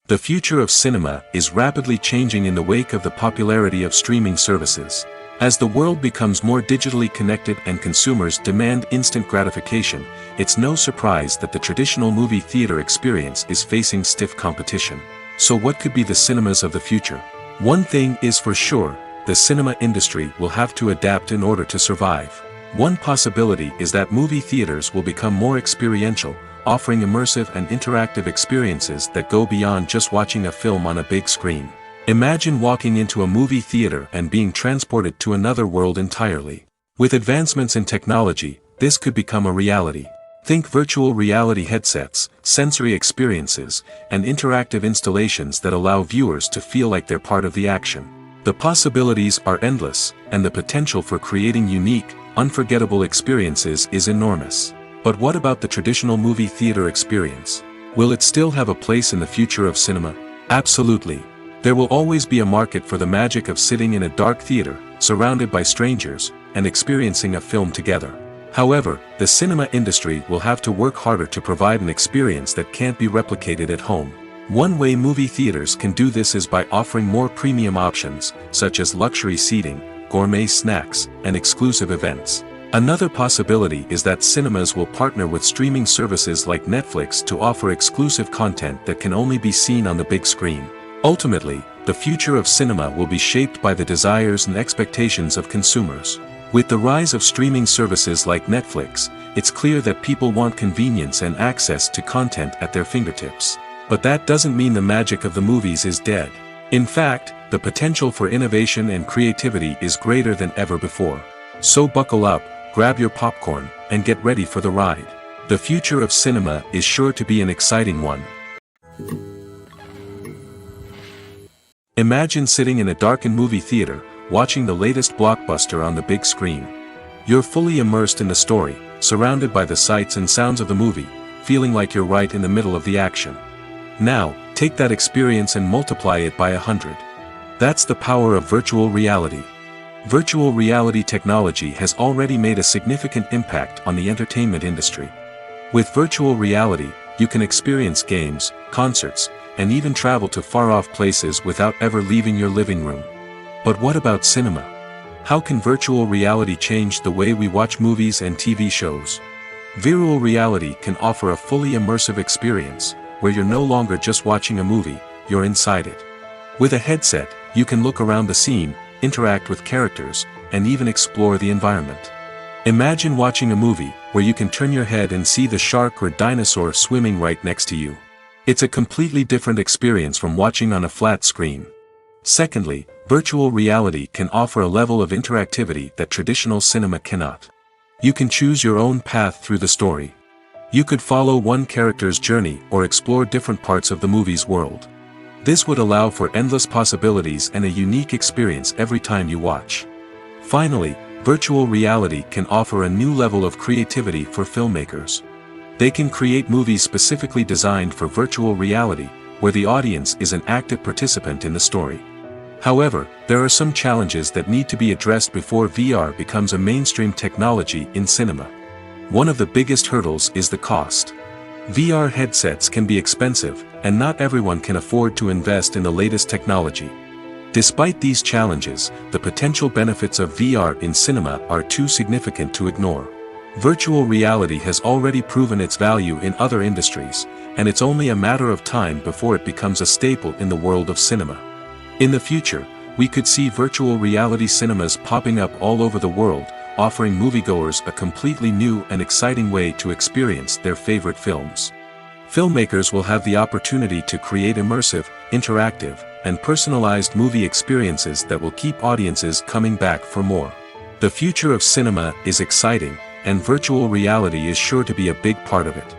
B: The future of cinema is rapidly changing in the wake of the popularity of streaming services. As the world becomes more digitally connected and consumers demand instant gratification, it's no surprise that the traditional movie theater experience is facing stiff competition. So what could be the cinemas of the future? One thing is for sure, the cinema industry will have to adapt in order to survive. One possibility is that movie theaters will become more experiential, offering immersive and interactive experiences that go beyond just watching a film on a big screen. Imagine walking into a movie theater and being transported to another world entirely. With advancements in technology, this could become a reality. Think virtual reality headsets, sensory experiences, and interactive installations that allow viewers to feel like they're part of the action. The possibilities are endless, and the potential for creating unique, unforgettable experiences is enormous. But what about the traditional movie theater experience? Will it still have a place in the future of cinema? Absolutely. There will always be a market for the magic of sitting in a dark theater, surrounded by strangers, and experiencing a film together. However, the cinema industry will have to work harder to provide an experience that can't be replicated at home. One way movie theaters can do this is by offering more premium options, such as luxury seating, gourmet snacks, and exclusive events. Another possibility is that cinemas will partner with streaming services like Netflix to offer exclusive content that can only be seen on the big screen. Ultimately, the future of cinema will be shaped by the desires and expectations of consumers. With the rise of streaming services like Netflix, it's clear that people want convenience and access to content at their fingertips. But that doesn't mean the magic of the movies is dead. In fact, the potential for innovation and creativity is greater than ever before. So buckle up, grab your popcorn, and get ready for the ride. The future of cinema is sure to be an exciting one. Imagine sitting in a darkened movie theater, watching the latest blockbuster on the big screen. You're fully immersed in the story, surrounded by the sights and sounds of the movie, feeling like you're right in the middle of the action. Now, take that experience and multiply it by 100. That's the power of virtual reality. Virtual reality technology has already made a significant impact on the entertainment industry. With virtual reality, you can experience games, concerts, and even travel to far-off places without ever leaving your living room. But what about cinema? How can virtual reality change the way we watch movies and TV shows? Virtual reality can offer a fully immersive experience, where you're no longer just watching a movie, you're inside it. With a headset, you can look around the scene, interact with characters, and even explore the environment. Imagine watching a movie where you can turn your head and see the shark or dinosaur swimming right next to you. It's a completely different experience from watching on a flat screen. Secondly, virtual reality can offer a level of interactivity that traditional cinema cannot. You can choose your own path through the story. You could follow one character's journey or explore different parts of the movie's world. This would allow for endless possibilities and a unique experience every time you watch. Finally, virtual reality can offer a new level of creativity for filmmakers. They can create movies specifically designed for virtual reality, where the audience is an active participant in the story. However, there are some challenges that need to be addressed before VR becomes a mainstream technology in cinema. One of the biggest hurdles is the cost. VR headsets can be expensive, and not everyone can afford to invest in the latest technology. Despite these challenges, the potential benefits of VR in cinema are too significant to ignore. Virtual reality has already proven its value in other industries, and it's only a matter of time before it becomes a staple in the world of cinema. In the future, we could see virtual reality cinemas popping up all over the world, offering moviegoers a completely new and exciting way to experience their favorite films. Filmmakers will have the opportunity to create immersive, interactive, and personalized movie experiences that will keep audiences coming back for more. The future of cinema is exciting, and virtual reality is sure to be a big part of it.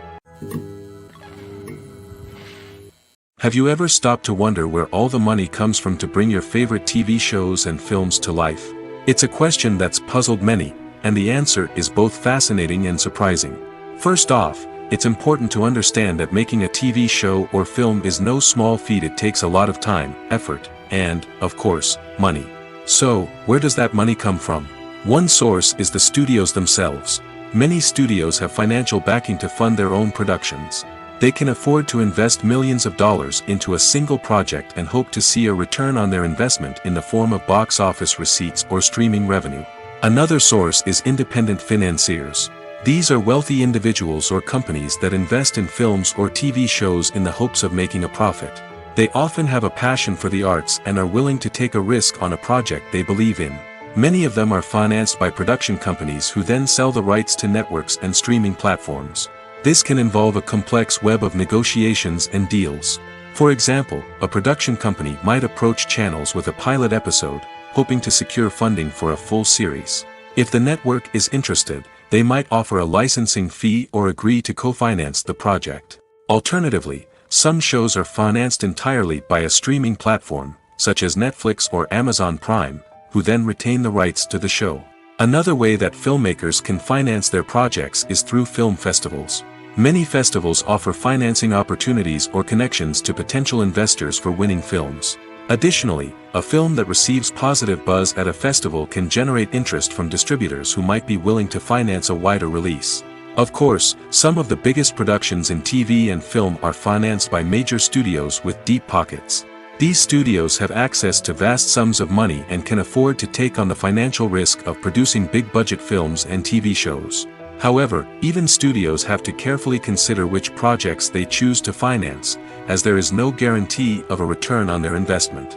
B: Have you ever stopped to wonder where all the money comes from to bring your favorite TV shows and films to life? It's a question that's puzzled many, and the answer is both fascinating and surprising. First off, it's important to understand that making a TV show or film is no small feat. It takes a lot of time, effort, and, of course, money. So, where does that money come from? One source is the studios themselves. Many studios have financial backing to fund their own productions. They can afford to invest millions of dollars into a single project and hope to see a return on their investment in the form of box office receipts or streaming revenue. Another source is independent financiers. These are wealthy individuals or companies that invest in films or TV shows in the hopes of making a profit. They often have a passion for the arts and are willing to take a risk on a project they believe in. Many of them are financed by production companies who then sell the rights to networks and streaming platforms. This can involve a complex web of negotiations and deals. For example, a production company might approach channels with a pilot episode, hoping to secure funding for a full series. If the network is interested, they might offer a licensing fee or agree to co-finance the project. Alternatively, some shows are financed entirely by a streaming platform, such as Netflix or Amazon Prime, who then retain the rights to the show. Another way that filmmakers can finance their projects is through film festivals. Many festivals offer financing opportunities or connections to potential investors for winning films. Additionally, a film that receives positive buzz at a festival can generate interest from distributors who might be willing to finance a wider release. Of course, some of the biggest productions in TV and film are financed by major studios with deep pockets. These studios have access to vast sums of money and can afford to take on the financial risk of producing big-budget films and TV shows. However, even studios have to carefully consider which projects they choose to finance, as there is no guarantee of a return on their investment.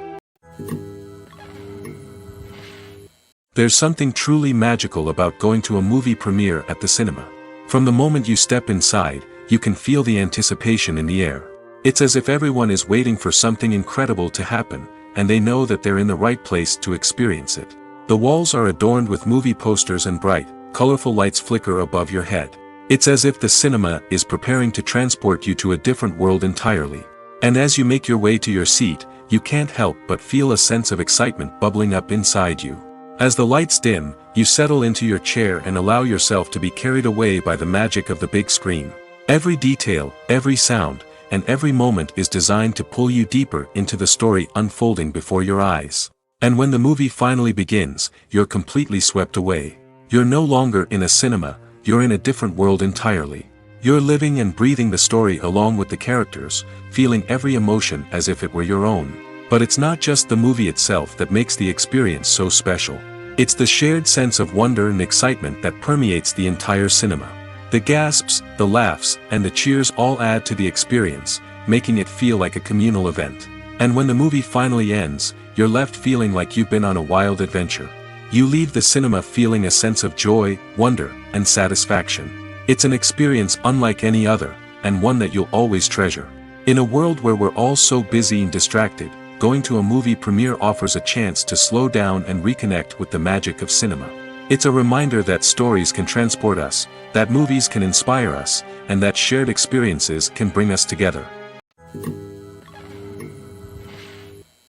B: There's something truly magical about going to a movie premiere at the cinema. From the moment you step inside, you can feel the anticipation in the air. It's as if everyone is waiting for something incredible to happen, and they know that they're in the right place to experience it. The walls are adorned with movie posters and bright, colorful lights flicker above your head. It's as if the cinema is preparing to transport you to a different world entirely. And as you make your way to your seat, you can't help but feel a sense of excitement bubbling up inside you. As the lights dim, you settle into your chair and allow yourself to be carried away by the magic of the big screen. Every detail, every sound, and every moment is designed to pull you deeper into the story unfolding before your eyes. And when the movie finally begins, you're completely swept away. You're no longer in a cinema, you're in a different world entirely. You're living and breathing the story along with the characters, feeling every emotion as if it were your own. But it's not just the movie itself that makes the experience so special. It's the shared sense of wonder and excitement that permeates the entire cinema. The gasps, the laughs, and the cheers all add to the experience, making it feel like a communal event. And when the movie finally ends, you're left feeling like you've been on a wild adventure. You leave the cinema feeling a sense of joy, wonder, and satisfaction. It's an experience unlike any other, and one that you'll always treasure. In a world where we're all so busy and distracted, going to a movie premiere offers a chance to slow down and reconnect with the magic of cinema. It's a reminder that stories can transport us, that movies can inspire us, and that shared experiences can bring us together.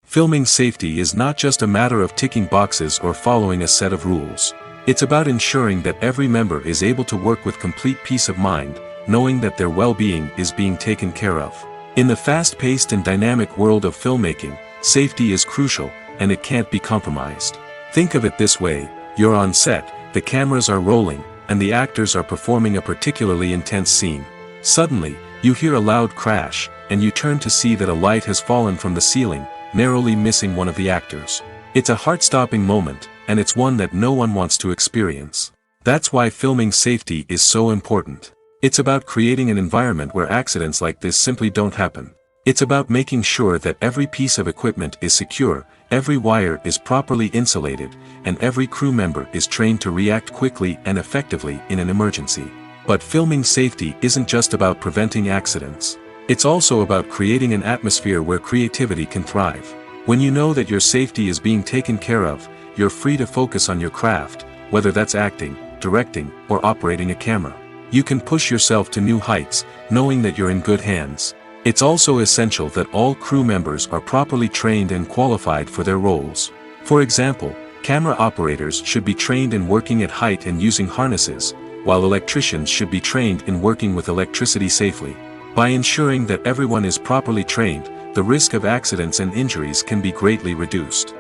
B: Filming safety is not just a matter of ticking boxes or following a set of rules. It's about ensuring that every member is able to work with complete peace of mind, knowing that their well-being is being taken care of. In the fast-paced and dynamic world of filmmaking, safety is crucial, and it can't be compromised. Think of it this way: you're on set, the cameras are rolling, and the actors are performing a particularly intense scene. Suddenly, you hear a loud crash, and you turn to see that a light has fallen from the ceiling, narrowly missing one of the actors. It's a heart-stopping moment, and it's one that no one wants to experience. That's why filming safety is so important. It's about creating an environment where accidents like this simply don't happen. It's about making sure that every piece of equipment is secure, every wire is properly insulated, and every crew member is trained to react quickly and effectively in an emergency. But filming safety isn't just about preventing accidents. It's also about creating an atmosphere where creativity can thrive. When you know that your safety is being taken care of, you're free to focus on your craft, whether that's acting, directing, or operating a camera. You can push yourself to new heights, knowing that you're in good hands. It's also essential that all crew members are properly trained and qualified for their roles. For example, camera operators should be trained in working at height and using harnesses, while electricians should be trained in working with electricity safely. By ensuring that everyone is properly trained, the risk of accidents and injuries can be greatly reduced.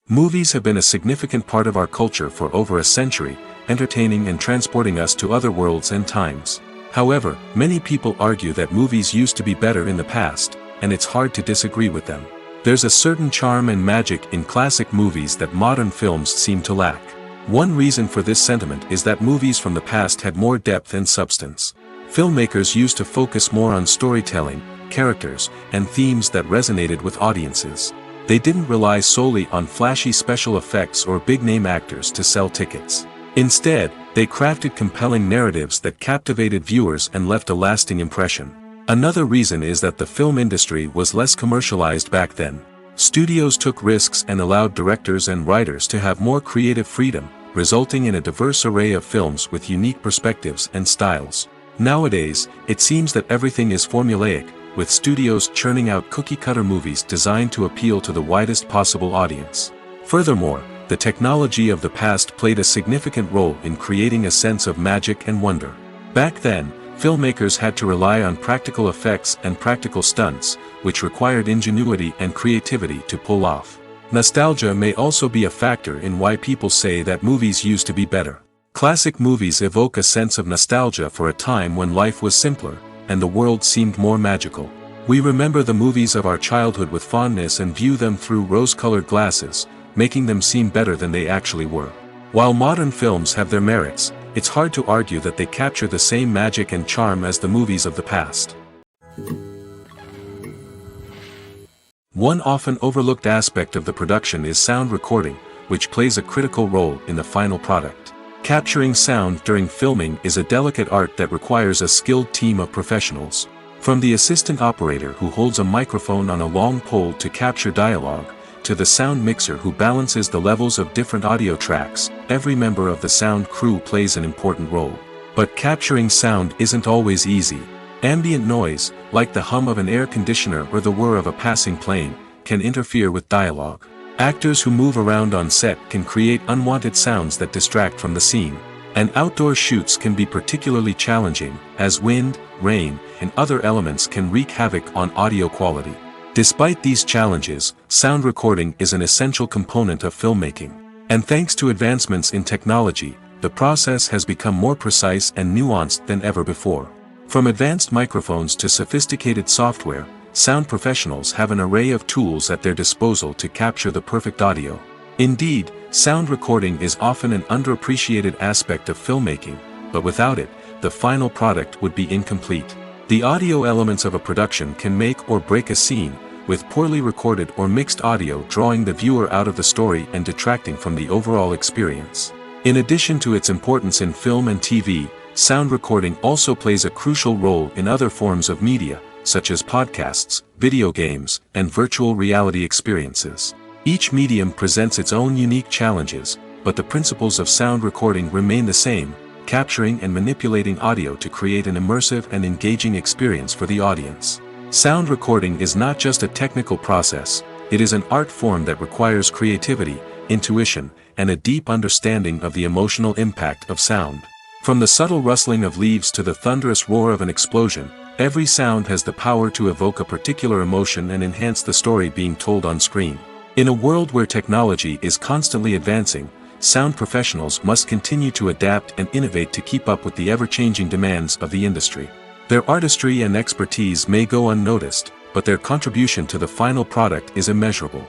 B: Movies have been a significant part of our culture for over a century, entertaining and transporting us to other worlds and times. However, many people argue that movies used to be better in the past, and it's hard to disagree with them. There's a certain charm and magic in classic movies that modern films seem to lack. One reason for this sentiment is that movies from the past had more depth and substance. Filmmakers used to focus more on storytelling, characters, and themes that resonated with audiences. They didn't rely solely on flashy special effects or big-name actors to sell tickets. Instead, they crafted compelling narratives that captivated viewers and left a lasting impression. Another reason is that the film industry was less commercialized back then. Studios took risks and allowed directors and writers to have more creative freedom, resulting in a diverse array of films with unique perspectives and styles. Nowadays, it seems that everything is formulaic, with studios churning out cookie-cutter movies designed to appeal to the widest possible audience. Furthermore, the technology of the past played a significant role in creating a sense of magic and wonder. Back then, filmmakers had to rely on practical effects and practical stunts, which required ingenuity and creativity to pull off. Nostalgia may also be a factor in why people say that movies used to be better. Classic movies evoke a sense of nostalgia for a time when life was simpler, and the world seemed more magical. We remember the movies of our childhood with fondness and view them through rose-colored glasses, making them seem better than they actually were. While modern films have their merits, it's hard to argue that they capture the same magic and charm as the movies of the past. One often overlooked aspect of the production is sound recording, which plays a critical role in the final product. Capturing sound during filming is a delicate art that requires a skilled team of professionals. From the assistant operator who holds a microphone on a long pole to capture dialogue, to the sound mixer who balances the levels of different audio tracks, every member of the sound crew plays an important role. But capturing sound isn't always easy. Ambient noise, like the hum of an air conditioner or the whir of a passing plane, can interfere with dialogue. Actors who move around on set can create unwanted sounds that distract from the scene. And outdoor shoots can be particularly challenging, as wind, rain, and other elements can wreak havoc on audio quality. Despite these challenges, sound recording is an essential component of filmmaking. And thanks to advancements in technology, the process has become more precise and nuanced than ever before. From advanced microphones to sophisticated software, sound professionals have an array of tools at their disposal to capture the perfect audio. Indeed, sound recording is often an underappreciated aspect of filmmaking, but without it, the final product would be incomplete. The audio elements of a production can make or break a scene, with poorly recorded or mixed audio drawing the viewer out of the story and detracting from the overall experience. In addition to its importance in film and TV, sound recording also plays a crucial role in other forms of media, such as podcasts, video games, and virtual reality experiences. Each medium presents its own unique challenges, but the principles of sound recording remain the same: capturing and manipulating audio to create an immersive and engaging experience for the audience. Sound recording is not just a technical process, it is an art form that requires creativity, intuition, and a deep understanding of the emotional impact of sound. From the subtle rustling of leaves to the thunderous roar of an explosion, every sound has the power to evoke a particular emotion and enhance the story being told on screen. In a world where technology is constantly advancing, sound professionals must continue to adapt and innovate to keep up with the ever-changing demands of the industry. Their artistry and expertise may go unnoticed, but their contribution to the final product is immeasurable.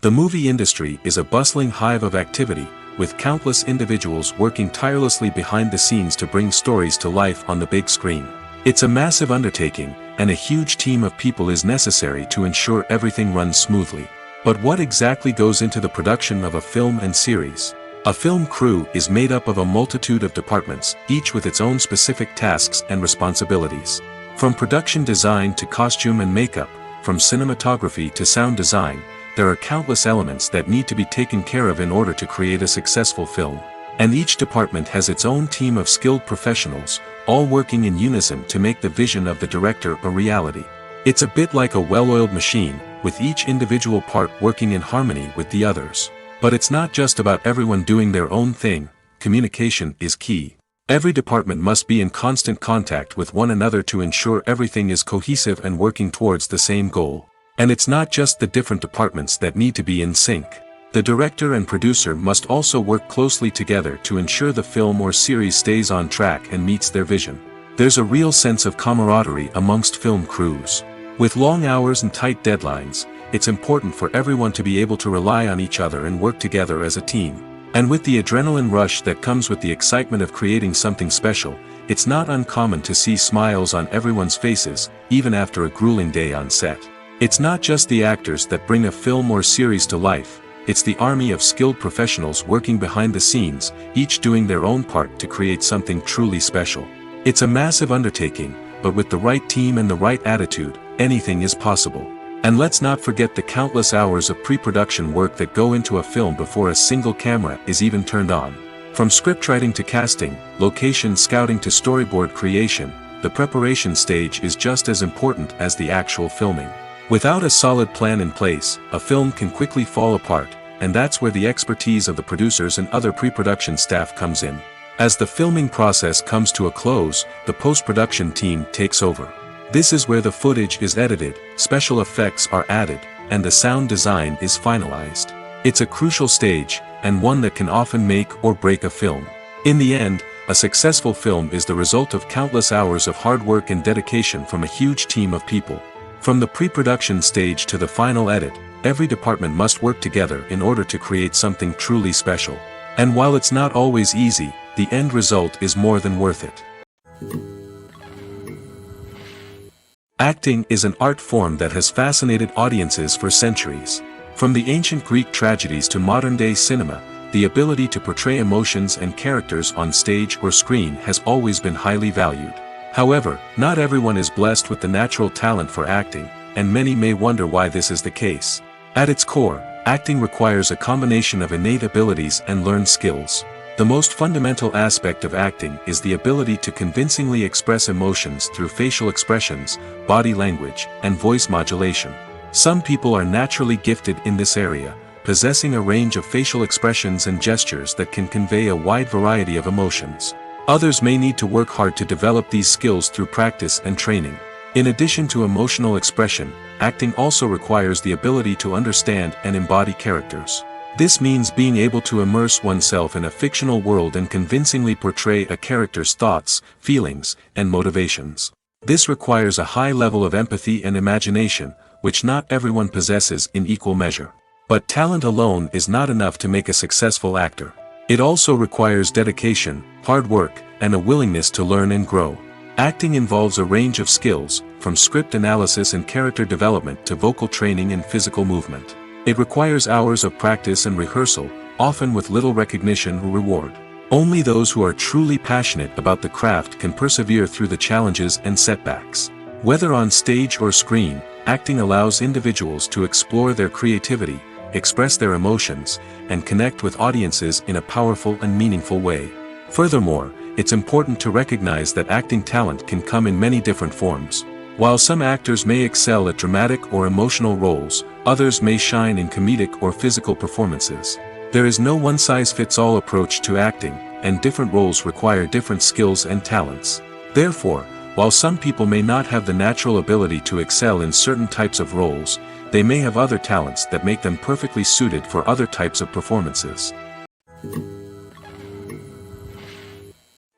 B: The movie industry is a bustling hive of activity, with countless individuals working tirelessly behind the scenes to bring stories to life on the big screen. It's a massive undertaking, and a huge team of people is necessary to ensure everything runs smoothly. But what exactly goes into the production of a film and series? A film crew is made up of a multitude of departments, each with its own specific tasks and responsibilities. From production design to costume and makeup, from cinematography to sound design, there are countless elements that need to be taken care of in order to create a successful film. And each department has its own team of skilled professionals, all working in unison to make the vision of the director a reality. It's a bit like a well-oiled machine, with each individual part working in harmony with the others. But it's not just about everyone doing their own thing. Communication is key. Every department must be in constant contact with one another to ensure everything is cohesive and working towards the same goal. And it's not just the different departments that need to be in sync. The director and producer must also work closely together to ensure the film or series stays on track and meets their vision. There's a real sense of camaraderie amongst film crews. With long hours and tight deadlines, it's important for everyone to be able to rely on each other and work together as a team. And with the adrenaline rush that comes with the excitement of creating something special, it's not uncommon to see smiles on everyone's faces, even after a grueling day on set. It's not just the actors that bring a film or series to life, it's the army of skilled professionals working behind the scenes, each doing their own part to create something truly special. It's a massive undertaking, but with the right team and the right attitude, anything is possible. And let's not forget the countless hours of pre-production work that go into a film before a single camera is even turned on. From scriptwriting to casting, location scouting to storyboard creation, the preparation stage is just as important as the actual filming. Without a solid plan in place, a film can quickly fall apart, and that's where the expertise of the producers and other pre-production staff comes in. As the filming process comes to a close, the post-production team takes over. This is where the footage is edited, special effects are added, and the sound design is finalized. It's a crucial stage, and one that can often make or break a film. In the end, a successful film is the result of countless hours of hard work and dedication from a huge team of people. From the pre-production stage to the final edit, every department must work together in order to create something truly special. And while it's not always easy, the end result is more than worth it. Acting is an art form that has fascinated audiences for centuries. From the ancient Greek tragedies to modern-day cinema, the ability to portray emotions and characters on stage or screen has always been highly valued. However, not everyone is blessed with the natural talent for acting, and many may wonder why this is the case. At its core, acting requires a combination of innate abilities and learned skills. The most fundamental aspect of acting is the ability to convincingly express emotions through facial expressions, body language, and voice modulation. Some people are naturally gifted in this area, possessing a range of facial expressions and gestures that can convey a wide variety of emotions. Others may need to work hard to develop these skills through practice and training. In addition to emotional expression, acting also requires the ability to understand and embody characters. This means being able to immerse oneself in a fictional world and convincingly portray a character's thoughts, feelings, and motivations. This requires a high level of empathy and imagination, which not everyone possesses in equal measure. But talent alone is not enough to make a successful actor. It also requires dedication, hard work, and a willingness to learn and grow. Acting involves a range of skills, from script analysis and character development to vocal training and physical movement. It requires hours of practice and rehearsal, often with little recognition or reward. Only those who are truly passionate about the craft can persevere through the challenges and setbacks. Whether on stage or screen, acting allows individuals to explore their creativity, express their emotions, and connect with audiences in a powerful and meaningful way. Furthermore, it's important to recognize that acting talent can come in many different forms. While some actors may excel at dramatic or emotional roles, others may shine in comedic or physical performances. There is no one-size-fits-all approach to acting, and different roles require different skills and talents. Therefore, while some people may not have the natural ability to excel in certain types of roles, they may have other talents that make them perfectly suited for other types of performances.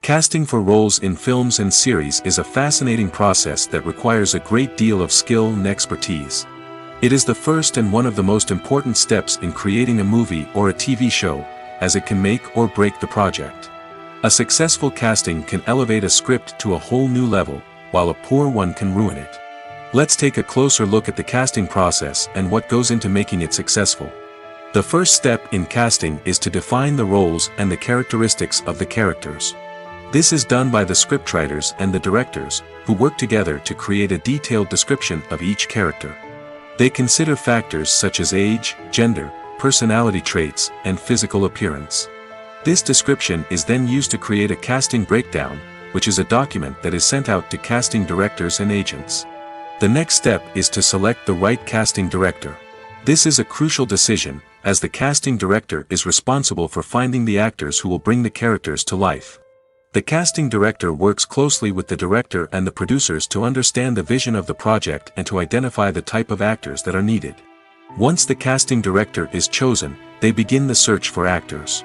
B: Casting for roles in films and series is a fascinating process that requires a great deal of skill and expertise. It is the first and one of the most important steps in creating a movie or a TV show, as it can make or break the project. A successful casting can elevate a script to a whole new level, while a poor one can ruin it. Let's take a closer look at the casting process and what goes into making it successful. The first step in casting is to define the roles and the characteristics of the characters. This is done by the scriptwriters and the directors, who work together to create a detailed description of each character. They consider factors such as age, gender, personality traits, and physical appearance. This description is then used to create a casting breakdown, which is a document that is sent out to casting directors and agents. The next step is to select the right casting director. This is a crucial decision, as the casting director is responsible for finding the actors who will bring the characters to life. The casting director works closely with the director and the producers to understand the vision of the project and to identify the type of actors that are needed. Once the casting director is chosen, they begin the search for actors.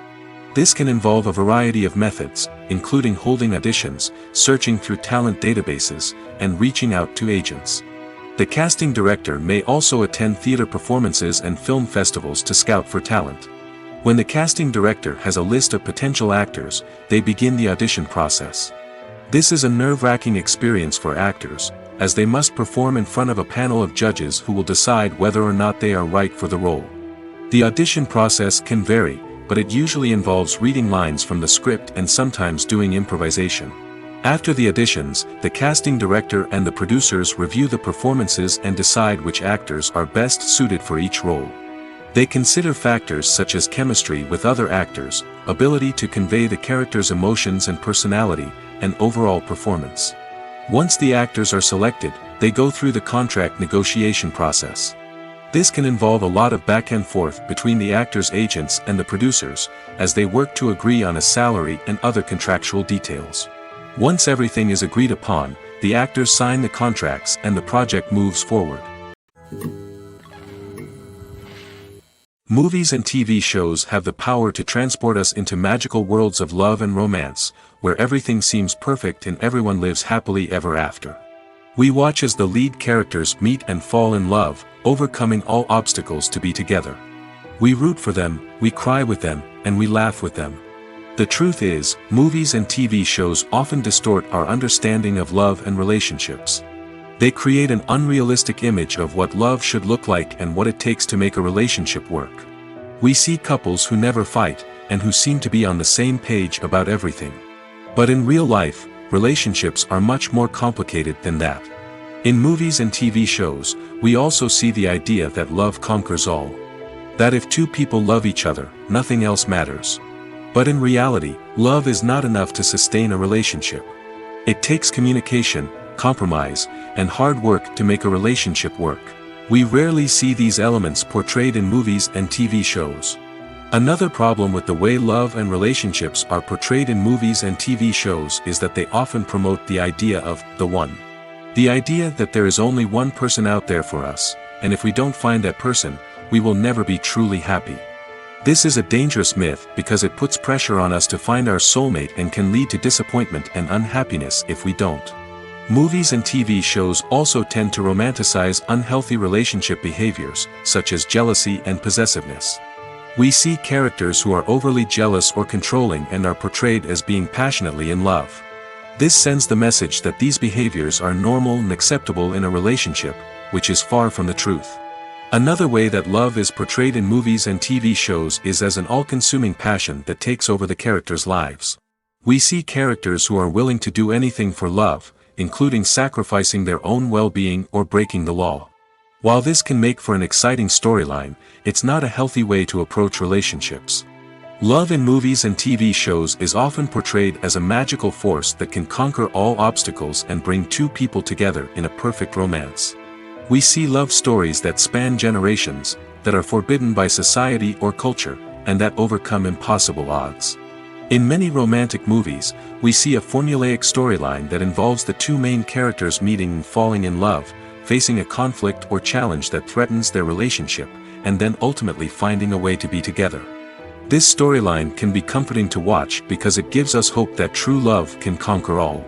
B: This can involve a variety of methods, including holding auditions, searching through talent databases, and reaching out to agents. The casting director may also attend theater performances and film festivals to scout for talent. When the casting director has a list of potential actors, they begin the audition process. This is a nerve-wracking experience for actors, as they must perform in front of a panel of judges who will decide whether or not they are right for the role. The audition process can vary, but it usually involves reading lines from the script and sometimes doing improvisation. After the auditions, the casting director and the producers review the performances and decide which actors are best suited for each role. They consider factors such as chemistry with other actors, ability to convey the character's emotions and personality, and overall performance. Once the actors are selected, they go through the contract negotiation process. This can involve a lot of back and forth between the actors' agents and the producers, as they work to agree on a salary and other contractual details. Once everything is agreed upon, the actors sign the contracts and the project moves forward. Movies and TV shows have the power to transport us into magical worlds of love and romance, where everything seems perfect and everyone lives happily ever after. We watch as the lead characters meet and fall in love, overcoming all obstacles to be together. We root for them, we cry with them, and we laugh with them. The truth is, movies and TV shows often distort our understanding of love and relationships. They create an unrealistic image of what love should look like and what it takes to make a relationship work. We see couples who never fight, and who seem to be on the same page about everything. But in real life, relationships are much more complicated than that. In movies and TV shows, we also see the idea that love conquers all. That if two people love each other, nothing else matters. But in reality, love is not enough to sustain a relationship. It takes communication, compromise, and hard work to make a relationship work. We rarely see these elements portrayed in movies and TV shows. Another problem with the way love and relationships are portrayed in movies and TV shows is that they often promote the idea of the one. The idea that there is only one person out there for us, and if we don't find that person, we will never be truly happy. This is a dangerous myth because it puts pressure on us to find our soulmate and can lead to disappointment and unhappiness if we don't. Movies and TV shows also tend to romanticize unhealthy relationship behaviors, such as jealousy and possessiveness. We see characters who are overly jealous or controlling and are portrayed as being passionately in love. This sends the message that these behaviors are normal and acceptable in a relationship, which is far from the truth. Another way that love is portrayed in movies and TV shows is as an all-consuming passion that takes over the characters' lives. We see characters who are willing to do anything for love, including sacrificing their own well-being or breaking the law. While this can make for an exciting storyline, it's not a healthy way to approach relationships. Love in movies and TV shows is often portrayed as a magical force that can conquer all obstacles and bring two people together in a perfect romance. We see love stories that span generations, that are forbidden by society or culture, and that overcome impossible odds. In many romantic movies, we see a formulaic storyline that involves the two main characters meeting and falling in love, facing a conflict or challenge that threatens their relationship, and then ultimately finding a way to be together. This storyline can be comforting to watch because it gives us hope that true love can conquer all.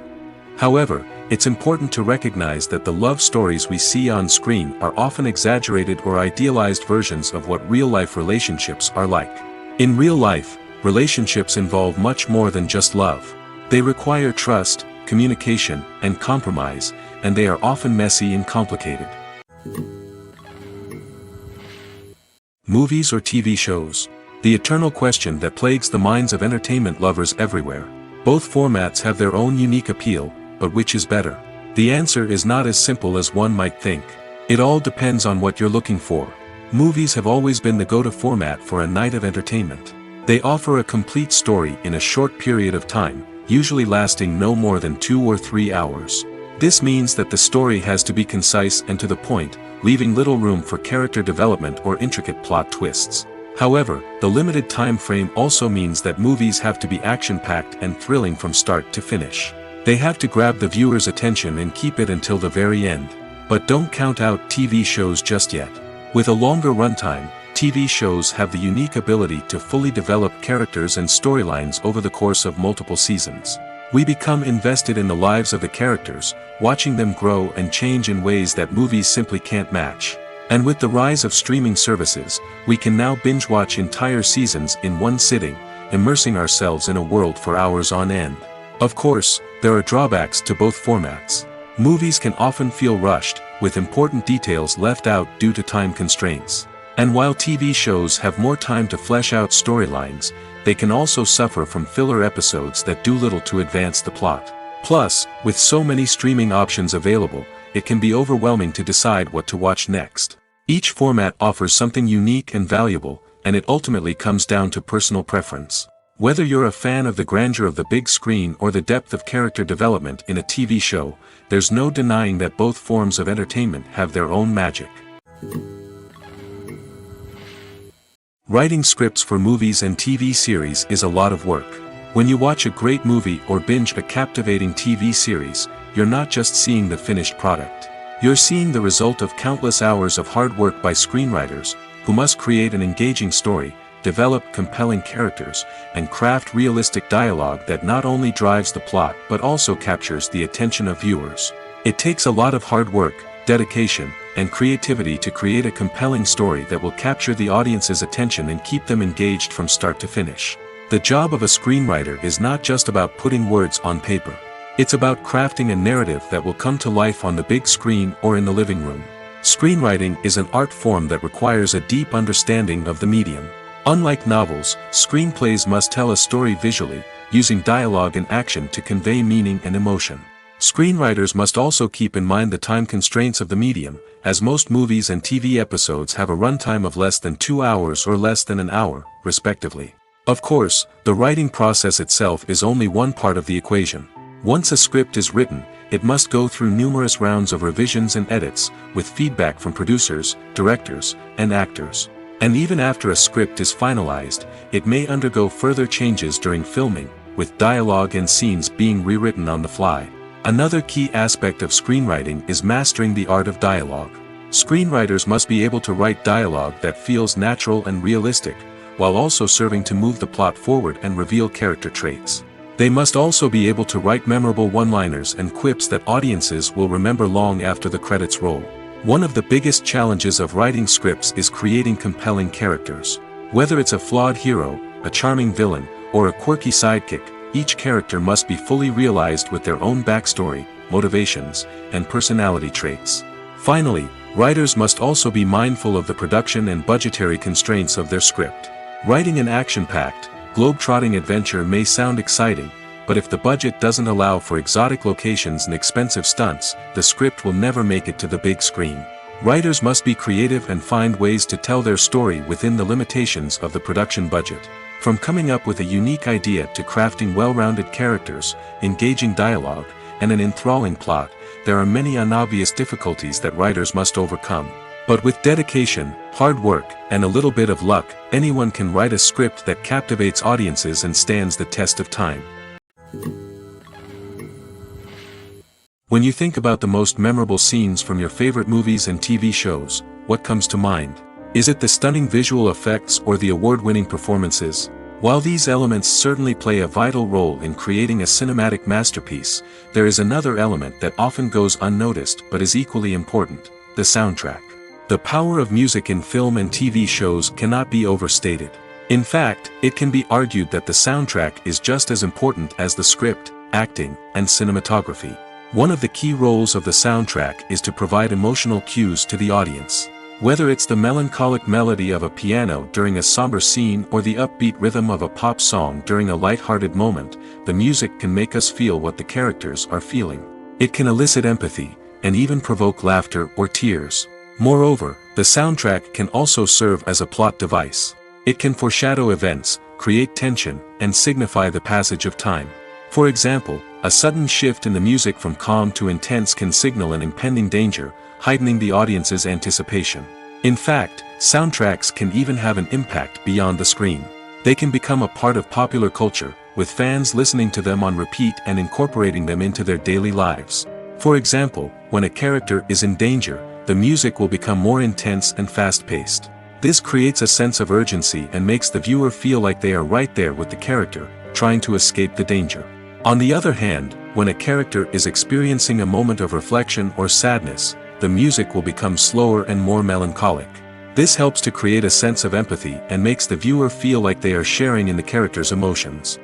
B: However, it's important to recognize that the love stories we see on screen are often exaggerated or idealized versions of what real-life relationships are like. In real life, relationships involve much more than just love. They require trust, communication, and compromise, and they are often messy and complicated. Movies or TV shows? The eternal question that plagues the minds of entertainment lovers everywhere. Both formats have their own unique appeal, but which is better? The answer is not as simple as one might think. It all depends on what you're looking for. Movies have always been the go-to format for a night of entertainment. They offer a complete story in a short period of time, usually lasting no more than 2 or 3 hours. This means that the story has to be concise and to the point, leaving little room for character development or intricate plot twists. However, the limited time frame also means that movies have to be action-packed and thrilling from start to finish. They have to grab the viewer's attention and keep it until the very end. But don't count out TV shows just yet. With a longer runtime, TV shows have the unique ability to fully develop characters and storylines over the course of multiple seasons. We become invested in the lives of the characters, watching them grow and change in ways that movies simply can't match. And with the rise of streaming services, we can now binge-watch entire seasons in one sitting, immersing ourselves in a world for hours on end. Of course, there are drawbacks to both formats. Movies can often feel rushed, with important details left out due to time constraints. And while TV shows have more time to flesh out storylines, they can also suffer from filler episodes that do little to advance the plot. Plus, with so many streaming options available, it can be overwhelming to decide what to watch next. Each format offers something unique and valuable, and it ultimately comes down to personal preference. Whether you're a fan of the grandeur of the big screen or the depth of character development in a TV show, there's no denying that both forms of entertainment have their own magic. Writing scripts for movies and TV series is a lot of work. When you watch a great movie or binge a captivating TV series, you're not just seeing the finished product. You're seeing the result of countless hours of hard work by screenwriters, who must create an engaging story, develop compelling characters, and craft realistic dialogue that not only drives the plot but also captures the attention of viewers. It takes a lot of hard work, dedication, and creativity to create a compelling story that will capture the audience's attention and keep them engaged from start to finish. The job of a screenwriter is not just about putting words on paper. It's about crafting a narrative that will come to life on the big screen or in the living room. Screenwriting is an art form that requires a deep understanding of the medium. Unlike novels, screenplays must tell a story visually, using dialogue and action to convey meaning and emotion. Screenwriters must also keep in mind the time constraints of the medium, as most movies and TV episodes have a runtime of less than 2 hours or less than an hour, respectively. Of course, the writing process itself is only one part of the equation. Once a script is written, it must go through numerous rounds of revisions and edits, with feedback from producers, directors, and actors. And even after a script is finalized, it may undergo further changes during filming, with dialogue and scenes being rewritten on the fly. Another key aspect of screenwriting is mastering the art of dialogue. Screenwriters must be able to write dialogue that feels natural and realistic, while also serving to move the plot forward and reveal character traits. They must also be able to write memorable one-liners and quips that audiences will remember long after the credits roll. One of the biggest challenges of writing scripts is creating compelling characters. Whether it's a flawed hero, a charming villain, or a quirky sidekick, each character must be fully realized with their own backstory, motivations, and personality traits. Finally, writers must also be mindful of the production and budgetary constraints of their script. Writing an action-packed, globe-trotting adventure may sound exciting, but if the budget doesn't allow for exotic locations and expensive stunts, the script will never make it to the big screen. Writers must be creative and find ways to tell their story within the limitations of the production budget. From coming up with a unique idea to crafting well-rounded characters, engaging dialogue, and an enthralling plot, there are many unobvious difficulties that writers must overcome. But with dedication, hard work, and a little bit of luck, anyone can write a script that captivates audiences and stands the test of time. When you think about the most memorable scenes from your favorite movies and TV shows, what comes to mind? Is it the stunning visual effects or the award-winning performances? While these elements certainly play a vital role in creating a cinematic masterpiece, there is another element that often goes unnoticed but is equally important: the soundtrack. The power of music in film and TV shows cannot be overstated. In fact, it can be argued that the soundtrack is just as important as the script, acting, and cinematography. One of the key roles of the soundtrack is to provide emotional cues to the audience. Whether it's the melancholic melody of a piano during a somber scene or the upbeat rhythm of a pop song during a light-hearted moment, the music can make us feel what the characters are feeling. It can elicit empathy, and even provoke laughter or tears. Moreover, the soundtrack can also serve as a plot device. It can foreshadow events, create tension, and signify the passage of time. For example, a sudden shift in the music from calm to intense can signal an impending danger, heightening the audience's anticipation. In fact, soundtracks can even have an impact beyond the screen. They can become a part of popular culture, with fans listening to them on repeat and incorporating them into their daily lives. For example, when a character is in danger, the music will become more intense and fast-paced. This creates a sense of urgency and makes the viewer feel like they are right there with the character, trying to escape the danger. On the other hand, when a character is experiencing a moment of reflection or sadness, the music will become slower and more melancholic. This helps to create a sense of empathy and makes the viewer feel like they are sharing in the character's emotions.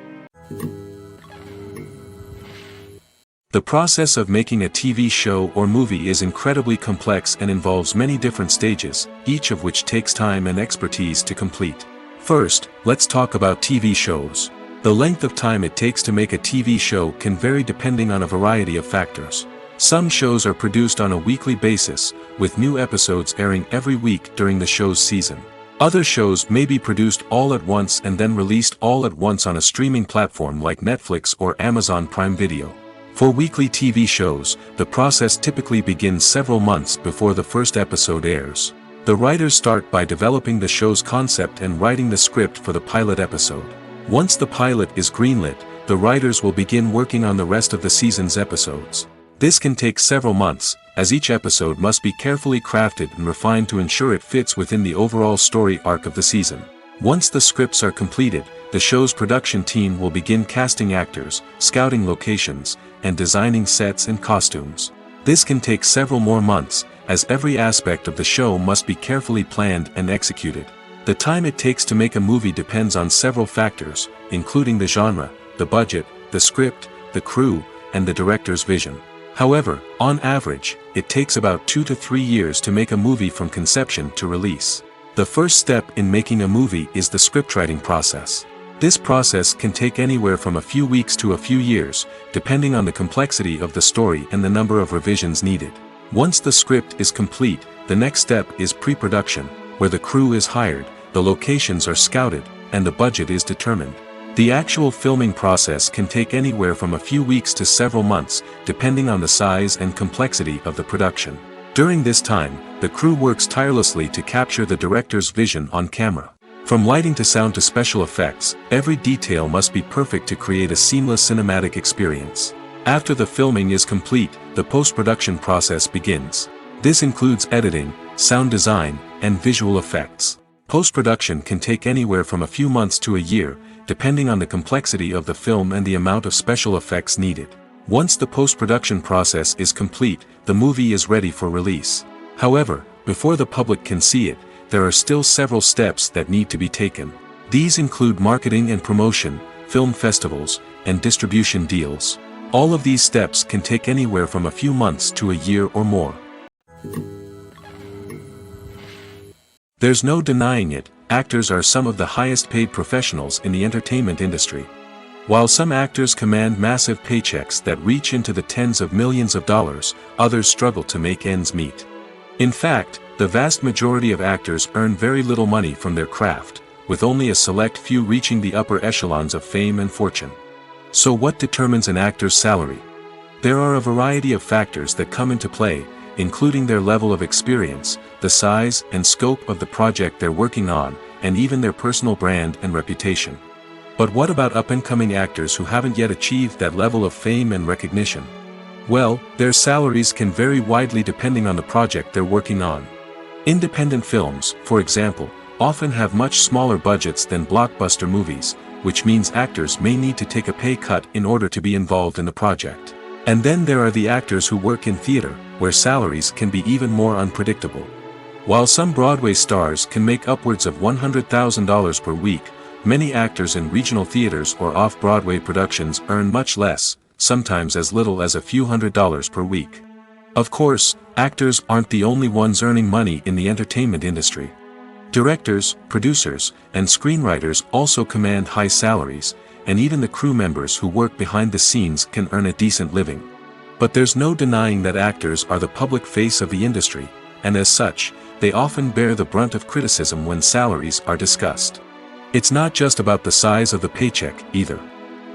B: The process of making a TV show or movie is incredibly complex and involves many different stages, each of which takes time and expertise to complete. First, let's talk about TV shows. The length of time it takes to make a TV show can vary depending on a variety of factors. Some shows are produced on a weekly basis, with new episodes airing every week during the show's season. Other shows may be produced all at once and then released all at once on a streaming platform like Netflix or Amazon Prime Video. For weekly TV shows, the process typically begins several months before the first episode airs. The writers start by developing the show's concept and writing the script for the pilot episode. Once the pilot is greenlit, the writers will begin working on the rest of the season's episodes. This can take several months, as each episode must be carefully crafted and refined to ensure it fits within the overall story arc of the season. Once the scripts are completed, the show's production team will begin casting actors, scouting locations, and designing sets and costumes. This can take several more months, as every aspect of the show must be carefully planned and executed. The time it takes to make a movie depends on several factors, including the genre, the budget, the script, the crew, and the director's vision. However, on average, it takes about 2 to 3 years to make a movie from conception to release. The first step in making a movie is the scriptwriting process. This process can take anywhere from a few weeks to a few years, depending on the complexity of the story and the number of revisions needed. Once the script is complete, the next step is pre-production, where the crew is hired, the locations are scouted, and the budget is determined. The actual filming process can take anywhere from a few weeks to several months, depending on the size and complexity of the production. During this time, the crew works tirelessly to capture the director's vision on camera. From lighting to sound to special effects, every detail must be perfect to create a seamless cinematic experience. After the filming is complete, the post-production process begins. This includes editing, sound design, and visual effects. Post-production can take anywhere from a few months to a year, depending on the complexity of the film and the amount of special effects needed. Once the post-production process is complete, the movie is ready for release. However, before the public can see it, there are still several steps that need to be taken. These include marketing and promotion, film festivals, and distribution deals. All of these steps can take anywhere from a few months to a year or more. There's no denying it, actors are some of the highest paid professionals in the entertainment industry. While some actors command massive paychecks that reach into the tens of millions of dollars, others struggle to make ends meet. In fact, the vast majority of actors earn very little money from their craft, with only a select few reaching the upper echelons of fame and fortune. So what determines an actor's salary? There are a variety of factors that come into play, including their level of experience, the size and scope of the project they're working on, and even their personal brand and reputation. But what about up-and-coming actors who haven't yet achieved that level of fame and recognition? Well, their salaries can vary widely depending on the project they're working on. Independent films, for example, often have much smaller budgets than blockbuster movies, which means actors may need to take a pay cut in order to be involved in the project. And then there are the actors who work in theater, where salaries can be even more unpredictable. While some Broadway stars can make upwards of $100,000 per week, many actors in regional theaters or off-Broadway productions earn much less, sometimes as little as a few $100s per week. Of course, actors aren't the only ones earning money in the entertainment industry. Directors, producers, and screenwriters also command high salaries, and even the crew members who work behind the scenes can earn a decent living. But there's no denying that actors are the public face of the industry, and as such, they often bear the brunt of criticism when salaries are discussed. It's not just about the size of the paycheck, either.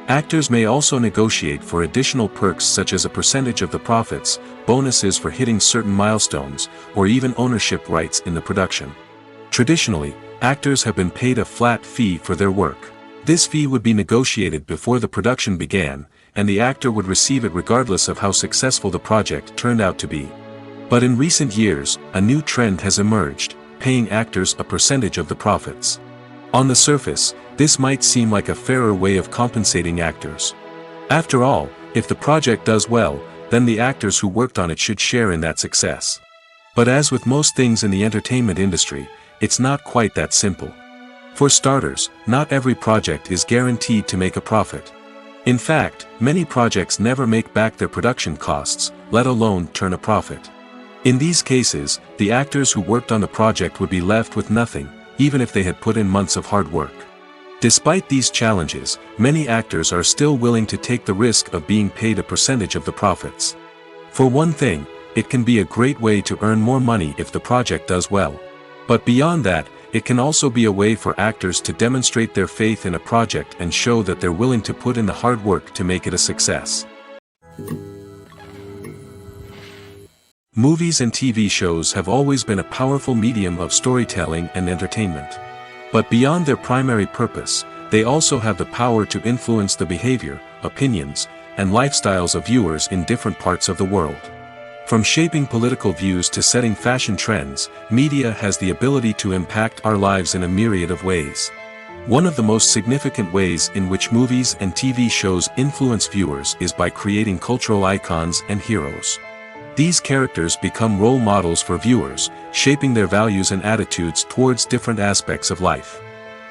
B: Actors may also negotiate for additional perks such as a percentage of the profits, bonuses for hitting certain milestones, or even ownership rights in the production. Traditionally, actors have been paid a flat fee for their work. This fee would be negotiated before the production began, and the actor would receive it regardless of how successful the project turned out to be. But in recent years, a new trend has emerged, paying actors a percentage of the profits. On the surface, this might seem like a fairer way of compensating actors. After all, if the project does well, then the actors who worked on it should share in that success. But as with most things in the entertainment industry, it's not quite that simple. For starters, not every project is guaranteed to make a profit. In fact, many projects never make back their production costs, let alone turn a profit. In these cases, the actors who worked on the project would be left with nothing, even if they had put in months of hard work. Despite these challenges, many actors are still willing to take the risk of being paid a percentage of the profits. For one thing, it can be a great way to earn more money if the project does well. But beyond that, it can also be a way for actors to demonstrate their faith in a project and show that they're willing to put in the hard work to make it a success. Movies and TV shows have always been a powerful medium of storytelling and entertainment. But beyond their primary purpose, they also have the power to influence the behavior, opinions, and lifestyles of viewers in different parts of the world. From shaping political views to setting fashion trends, media has the ability to impact our lives in a myriad of ways. One of the most significant ways in which movies and TV shows influence viewers is by creating cultural icons and heroes. These characters become role models for viewers, shaping their values and attitudes towards different aspects of life.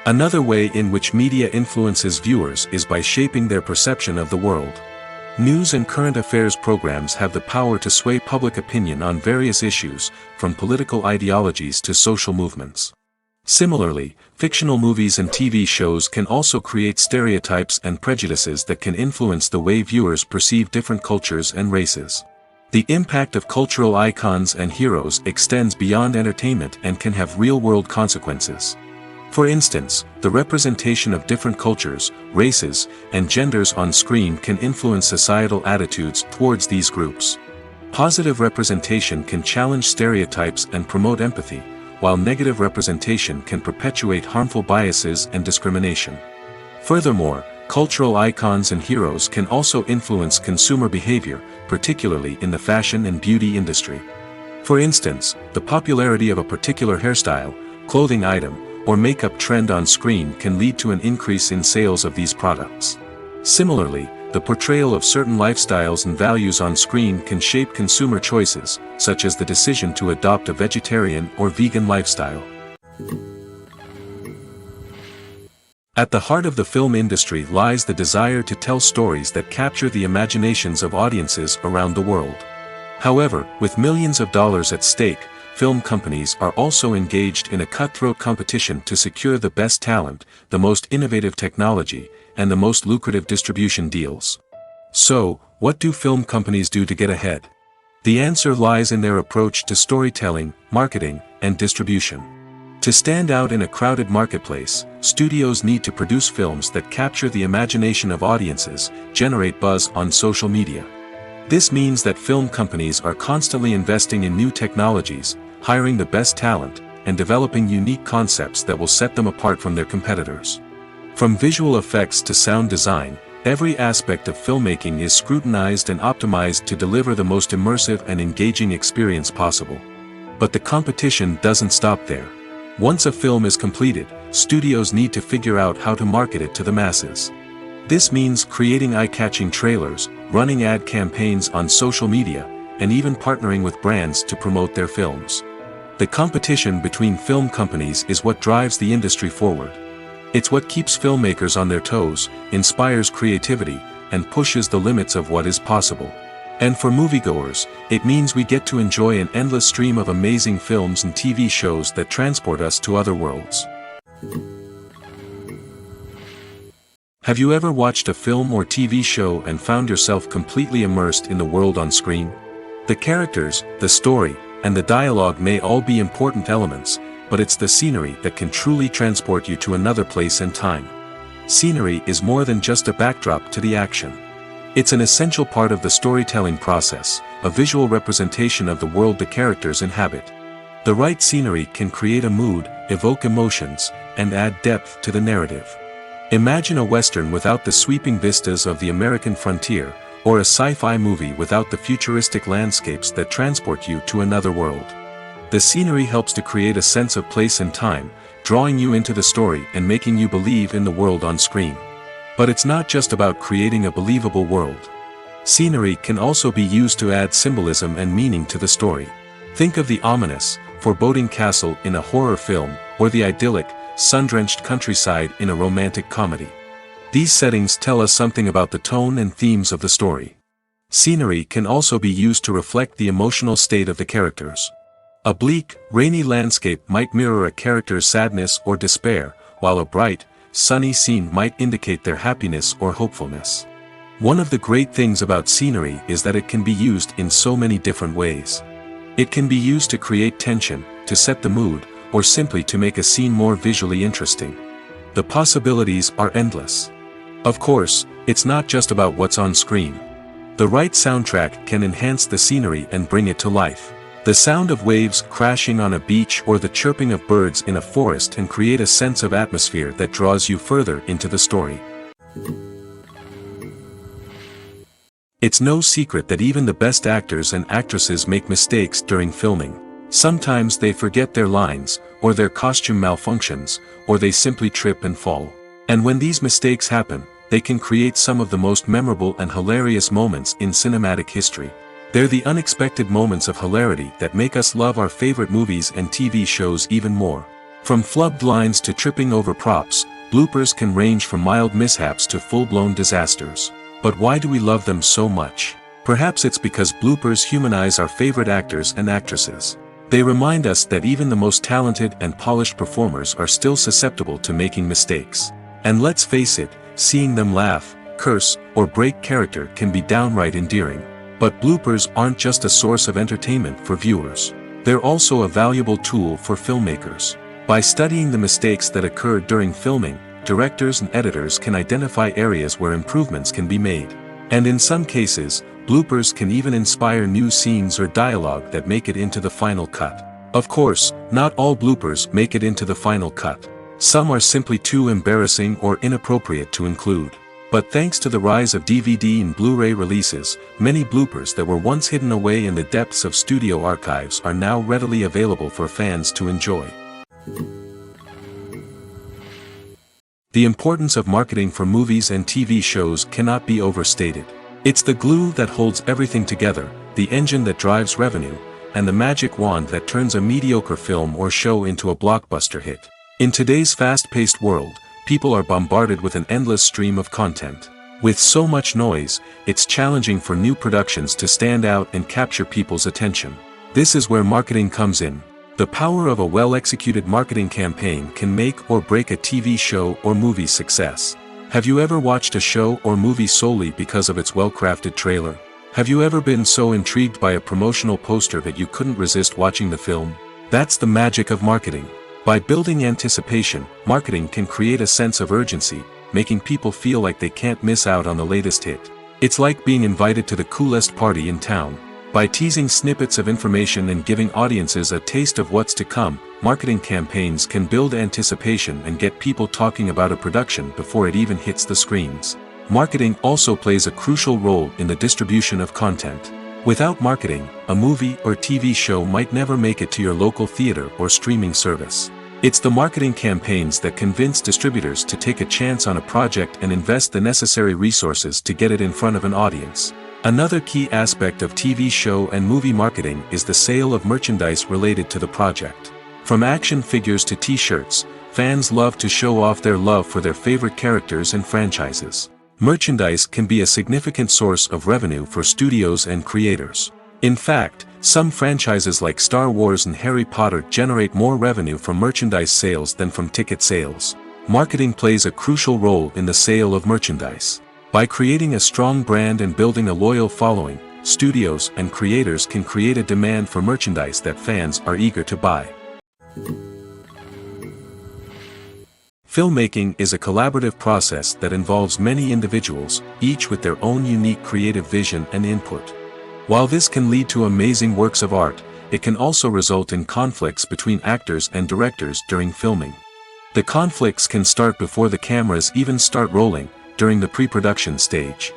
B: Another way in which media influences viewers is by shaping their perception of the world. News and current affairs programs have the power to sway public opinion on various issues, from political ideologies to social movements. Similarly, fictional movies and TV shows can also create stereotypes and prejudices that can influence the way viewers perceive different cultures and races. The impact of cultural icons and heroes extends beyond entertainment and can have real-world consequences. For instance, the representation of different cultures, races, and genders on screen can influence societal attitudes towards these groups. Positive representation can challenge stereotypes and promote empathy, while negative representation can perpetuate harmful biases and discrimination. Furthermore, cultural icons and heroes can also influence consumer behavior, particularly in the fashion and beauty industry. For instance, the popularity of a particular hairstyle, clothing item, or makeup trend on screen can lead to an increase in sales of these products. Similarly, the portrayal of certain lifestyles and values on screen can shape consumer choices, such as the decision to adopt a vegetarian or vegan lifestyle. At the heart of the film industry lies the desire to tell stories that capture the imaginations of audiences around the world. However, with millions of dollars at stake, film companies are also engaged in a cutthroat competition to secure the best talent, the most innovative technology, and the most lucrative distribution deals. So, what do film companies do to get ahead? The answer lies in their approach to storytelling, marketing, and distribution. To stand out in a crowded marketplace, studios need to produce films that capture the imagination of audiences, generate buzz on social media. This means that film companies are constantly investing in new technologies, hiring the best talent, and developing unique concepts that will set them apart from their competitors. From visual effects to sound design, every aspect of filmmaking is scrutinized and optimized to deliver the most immersive and engaging experience possible. But the competition doesn't stop there. Once a film is completed, studios need to figure out how to market it to the masses. This means creating eye-catching trailers, running ad campaigns on social media, and even partnering with brands to promote their films. The competition between film companies is what drives the industry forward. It's what keeps filmmakers on their toes, inspires creativity, and pushes the limits of what is possible. And for moviegoers, it means we get to enjoy an endless stream of amazing films and TV shows that transport us to other worlds. Have you ever watched a film or TV show and found yourself completely immersed in the world on screen? The characters, the story, and the dialogue may all be important elements, but it's the scenery that can truly transport you to another place and time. Scenery is more than just a backdrop to the action. It's an essential part of the storytelling process, a visual representation of the world the characters inhabit. The right scenery can create a mood, evoke emotions, and add depth to the narrative. Imagine a Western without the sweeping vistas of the American frontier, or a sci-fi movie without the futuristic landscapes that transport you to another world. The scenery helps to create a sense of place and time, drawing you into the story and making you believe in the world on screen. But it's not just about creating a believable world. Scenery can also be used to add symbolism and meaning to the story. Think of the ominous, foreboding castle in a horror film, or the idyllic, sun-drenched countryside in a romantic comedy. These settings tell us something about the tone and themes of the story. Scenery can also be used to reflect the emotional state of the characters. A bleak, rainy landscape might mirror a character's sadness or despair, while a bright, sunny scene might indicate their happiness or hopefulness. One of the great things about scenery is that it can be used in so many different ways. It can be used to create tension, to set the mood, or simply to make a scene more visually interesting. The possibilities are endless. Of course, it's not just about what's on screen. The right soundtrack can enhance the scenery and bring it to life. The sound of waves crashing on a beach or the chirping of birds in a forest can create a sense of atmosphere that draws you further into the story. It's no secret that even the best actors and actresses make mistakes during filming. Sometimes they forget their lines, or their costume malfunctions, or they simply trip and fall. And when these mistakes happen, they can create some of the most memorable and hilarious moments in cinematic history. They're the unexpected moments of hilarity that make us love our favorite movies and TV shows even more. From flubbed lines to tripping over props, bloopers can range from mild mishaps to full-blown disasters. But why do we love them so much? Perhaps it's because bloopers humanize our favorite actors and actresses. They remind us that even the most talented and polished performers are still susceptible to making mistakes. And let's face it, seeing them laugh, curse, or break character can be downright endearing. But bloopers aren't just a source of entertainment for viewers. They're also a valuable tool for filmmakers. By studying the mistakes that occurred during filming, directors and editors can identify areas where improvements can be made. And in some cases, bloopers can even inspire new scenes or dialogue that make it into the final cut. Of course, not all bloopers make it into the final cut. Some are simply too embarrassing or inappropriate to include. But thanks to the rise of DVD and Blu-ray releases, many bloopers that were once hidden away in the depths of studio archives are now readily available for fans to enjoy. The importance of marketing for movies and TV shows cannot be overstated. It's the glue that holds everything together, the engine that drives revenue, and the magic wand that turns a mediocre film or show into a blockbuster hit. In today's fast-paced world, people are bombarded with an endless stream of content. With so much noise, it's challenging for new productions to stand out and capture people's attention. This is where marketing comes in. The power of a well-executed marketing campaign can make or break a TV show or movie's success. Have you ever watched a show or movie solely because of its well-crafted trailer? Have you ever been so intrigued by a promotional poster that you couldn't resist watching the film? That's the magic of marketing. By building anticipation, marketing can create a sense of urgency, making people feel like they can't miss out on the latest hit. It's like being invited to the coolest party in town. By teasing snippets of information and giving audiences a taste of what's to come, marketing campaigns can build anticipation and get people talking about a production before it even hits the screens. Marketing also plays a crucial role in the distribution of content. Without marketing, a movie or TV show might never make it to your local theater or streaming service. It's the marketing campaigns that convince distributors to take a chance on a project and invest the necessary resources to get it in front of an audience. Another key aspect of TV show and movie marketing is the sale of merchandise related to the project. From action figures to t-shirts, fans love to show off their love for their favorite characters and franchises. Merchandise can be a significant source of revenue for studios and creators. In fact, some franchises like Star Wars and Harry Potter generate more revenue from merchandise sales than from ticket sales. Marketing plays a crucial role in the sale of merchandise. By creating a strong brand and building a loyal following, studios and creators can create a demand for merchandise that fans are eager to buy. Filmmaking is a collaborative process that involves many individuals, each with their own unique creative vision and input. While this can lead to amazing works of art, it can also result in conflicts between actors and directors during filming. The conflicts can start before the cameras even start rolling, during the pre-production stage.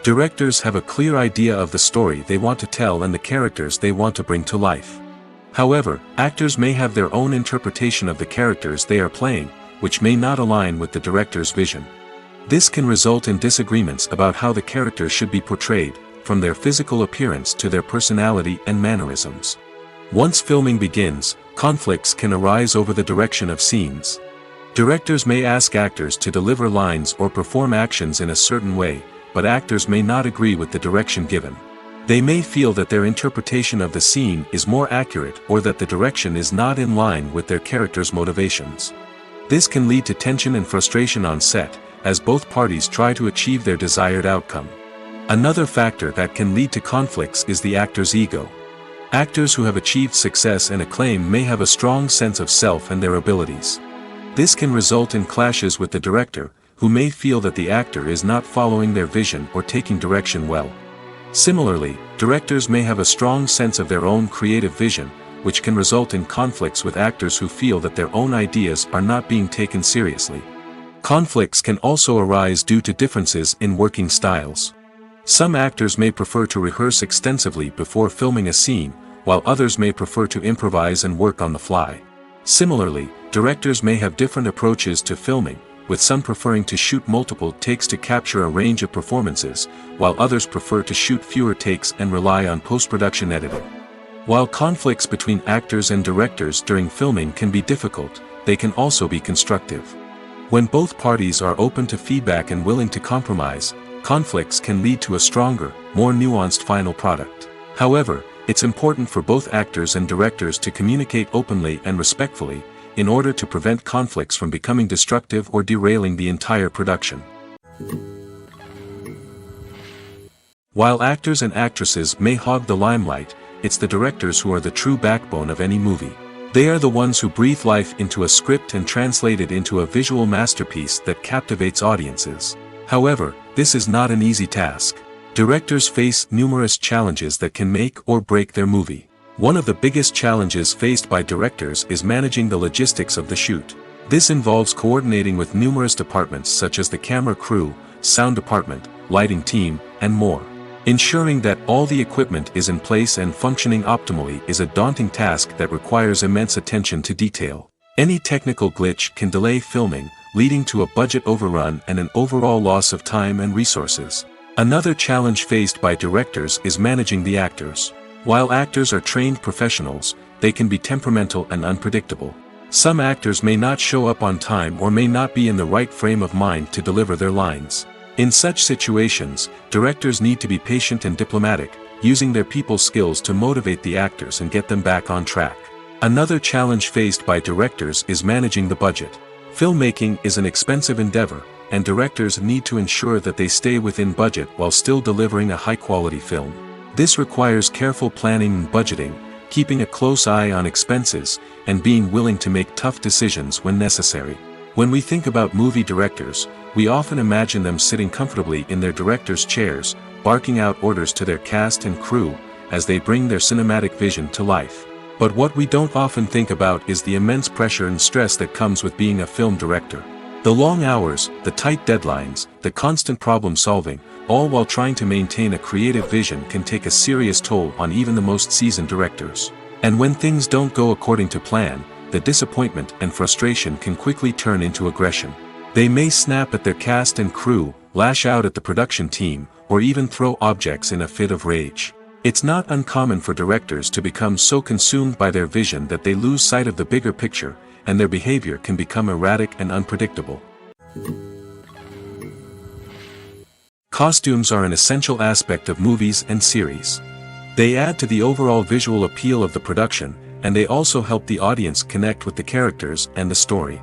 B: Directors have a clear idea of the story they want to tell and the characters they want to bring to life. However, actors may have their own interpretation of the characters they are playing, which may not align with the director's vision. This can result in disagreements about how the characters should be portrayed, from their physical appearance to their personality and mannerisms. Once filming begins, conflicts can arise over the direction of scenes. Directors may ask actors to deliver lines or perform actions in a certain way, but actors may not agree with the direction given. They may feel that their interpretation of the scene is more accurate or that the direction is not in line with their character's motivations. This can lead to tension and frustration on set, as both parties try to achieve their desired outcome. Another factor that can lead to conflicts is the actor's ego. Actors who have achieved success and acclaim may have a strong sense of self and their abilities. This can result in clashes with the director, who may feel that the actor is not following their vision or taking direction well. Similarly, directors may have a strong sense of their own creative vision, which can result in conflicts with actors who feel that their own ideas are not being taken seriously. Conflicts can also arise due to differences in working styles. Some actors may prefer to rehearse extensively before filming a scene, while others may prefer to improvise and work on the fly. Similarly, directors may have different approaches to filming, with some preferring to shoot multiple takes to capture a range of performances, while others prefer to shoot fewer takes and rely on post-production editing. While conflicts between actors and directors during filming can be difficult, they can also be constructive. When both parties are open to feedback and willing to compromise, conflicts can lead to a stronger, more nuanced final product. However, it's important for both actors and directors to communicate openly and respectfully, in order to prevent conflicts from becoming destructive or derailing the entire production. While actors and actresses may hog the limelight, it's the directors who are the true backbone of any movie. They are the ones who breathe life into a script and translate it into a visual masterpiece that captivates audiences. However, this is not an easy task. Directors face numerous challenges that can make or break their movie. One of the biggest challenges faced by directors is managing the logistics of the shoot. This involves coordinating with numerous departments such as the camera crew, sound department, lighting team, and more. Ensuring that all the equipment is in place and functioning optimally is a daunting task that requires immense attention to detail. Any technical glitch can delay filming, leading to a budget overrun and an overall loss of time and resources. Another challenge faced by directors is managing the actors. While actors are trained professionals, they can be temperamental and unpredictable. Some actors may not show up on time or may not be in the right frame of mind to deliver their lines. In such situations, directors need to be patient and diplomatic, using their people skills to motivate the actors and get them back on track. Another challenge faced by directors is managing the budget. Filmmaking is an expensive endeavor, and directors need to ensure that they stay within budget while still delivering a high-quality film. This requires careful planning and budgeting, keeping a close eye on expenses, and being willing to make tough decisions when necessary. When we think about movie directors, we often imagine them sitting comfortably in their director's chairs, barking out orders to their cast and crew, as they bring their cinematic vision to life. But what we don't often think about is the immense pressure and stress that comes with being a film director. The long hours, the tight deadlines, the constant problem solving, all while trying to maintain a creative vision can take a serious toll on even the most seasoned directors. And when things don't go according to plan, the disappointment and frustration can quickly turn into aggression. They may snap at their cast and crew, lash out at the production team, or even throw objects in a fit of rage. It's not uncommon for directors to become so consumed by their vision that they lose sight of the bigger picture, and their behavior can become erratic and unpredictable. Costumes are an essential aspect of movies and series. They add to the overall visual appeal of the production, and they also help the audience connect with the characters and the story.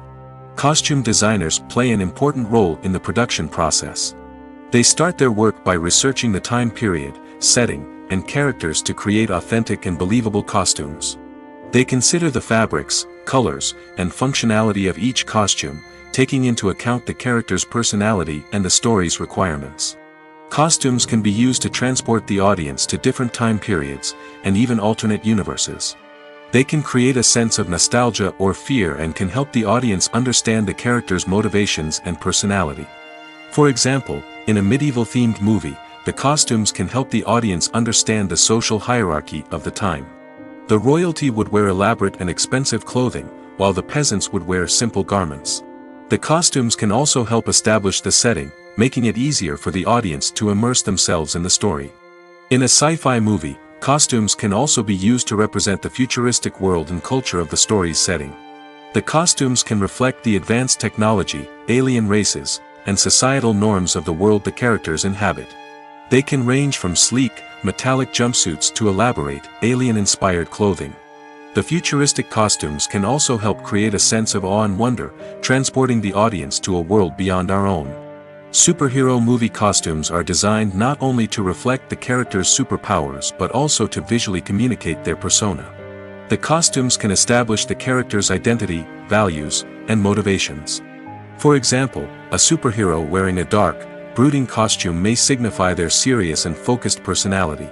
B: Costume designers play an important role in the production process. They start their work by researching the time period, setting, and characters to create authentic and believable costumes. They consider the fabrics, colors, and functionality of each costume, taking into account the character's personality and the story's requirements. Costumes can be used to transport the audience to different time periods, and even alternate universes. They can create a sense of nostalgia or fear and can help the audience understand the character's motivations and personality. For example, in a medieval-themed movie, the costumes can help the audience understand the social hierarchy of the time. The royalty would wear elaborate and expensive clothing, while the peasants would wear simple garments. The costumes can also help establish the setting, making it easier for the audience to immerse themselves in the story. In a sci-fi movie, costumes can also be used to represent the futuristic world and culture of the story's setting. The costumes can reflect the advanced technology, alien races, and societal norms of the world the characters inhabit. They can range from sleek, metallic jumpsuits to elaborate, alien-inspired clothing. The futuristic costumes can also help create a sense of awe and wonder, transporting the audience to a world beyond our own. Superhero movie costumes are designed not only to reflect the character's superpowers but also to visually communicate their persona. The costumes can establish the character's identity, values, and motivations. For example, a superhero wearing a dark, brooding costume may signify their serious and focused personality.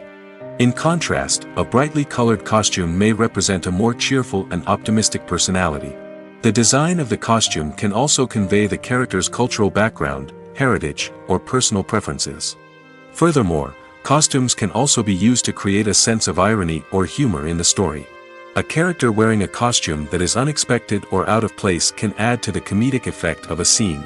B: In contrast, a brightly colored costume may represent a more cheerful and optimistic personality. The design of the costume can also convey the character's cultural background, heritage, or personal preferences. Furthermore, costumes can also be used to create a sense of irony or humor in the story. A character wearing a costume that is unexpected or out of place can add to the comedic effect of a scene.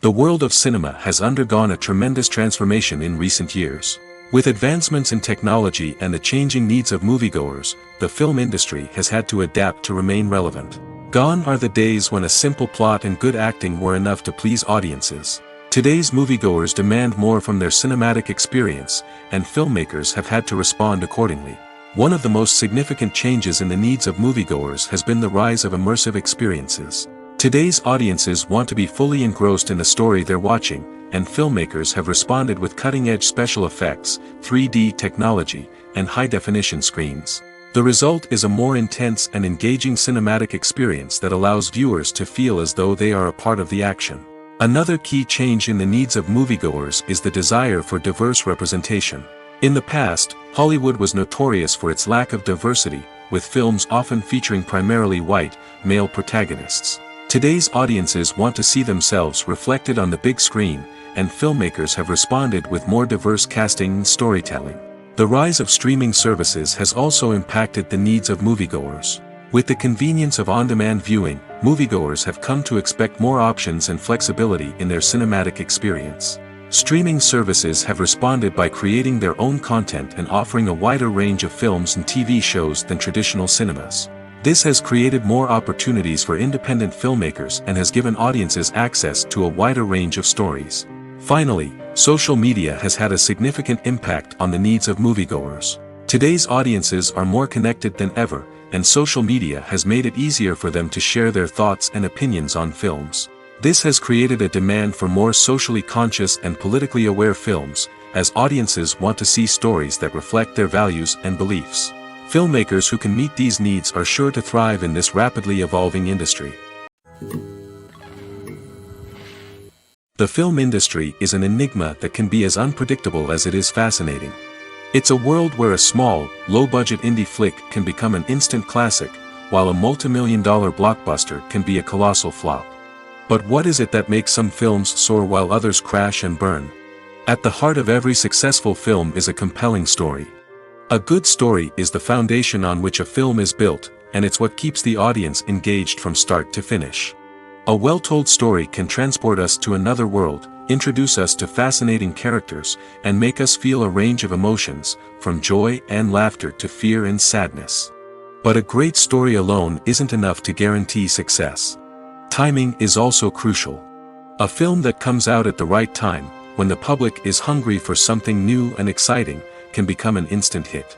B: The world of cinema has undergone a tremendous transformation in recent years. With advancements in technology and the changing needs of moviegoers, the film industry has had to adapt to remain relevant. Gone are the days when a simple plot and good acting were enough to please audiences. Today's moviegoers demand more from their cinematic experience, and filmmakers have had to respond accordingly. One of the most significant changes in the needs of moviegoers has been the rise of immersive experiences. Today's audiences want to be fully engrossed in the story they're watching, and filmmakers have responded with cutting-edge special effects, 3D technology, and high-definition screens. The result is a more intense and engaging cinematic experience that allows viewers to feel as though they are a part of the action. Another key change in the needs of moviegoers is the desire for diverse representation. In the past, Hollywood was notorious for its lack of diversity, with films often featuring primarily white, male protagonists. Today's audiences want to see themselves reflected on the big screen, and filmmakers have responded with more diverse casting and storytelling. The rise of streaming services has also impacted the needs of moviegoers. With the convenience of on-demand viewing, moviegoers have come to expect more options and flexibility in their cinematic experience. Streaming services have responded by creating their own content and offering a wider range of films and TV shows than traditional cinemas. This has created more opportunities for independent filmmakers and has given audiences access to a wider range of stories. Finally, social media has had a significant impact on the needs of moviegoers. Today's audiences are more connected than ever, and social media has made it easier for them to share their thoughts and opinions on films. This has created a demand for more socially conscious and politically aware films, as audiences want to see stories that reflect their values and beliefs. Filmmakers who can meet these needs are sure to thrive in this rapidly evolving industry. The film industry is an enigma that can be as unpredictable as it is fascinating. It's a world where a small, low-budget indie flick can become an instant classic, while a multi-million-dollar blockbuster can be a colossal flop. But what is it that makes some films soar while others crash and burn? At the heart of every successful film is a compelling story. A good story is the foundation on which a film is built, and it's what keeps the audience engaged from start to finish. A well-told story can transport us to another world, introduce us to fascinating characters, and make us feel a range of emotions, from joy and laughter to fear and sadness. But a great story alone isn't enough to guarantee success. Timing is also crucial. A film that comes out at the right time, when the public is hungry for something new and exciting, can become an instant hit.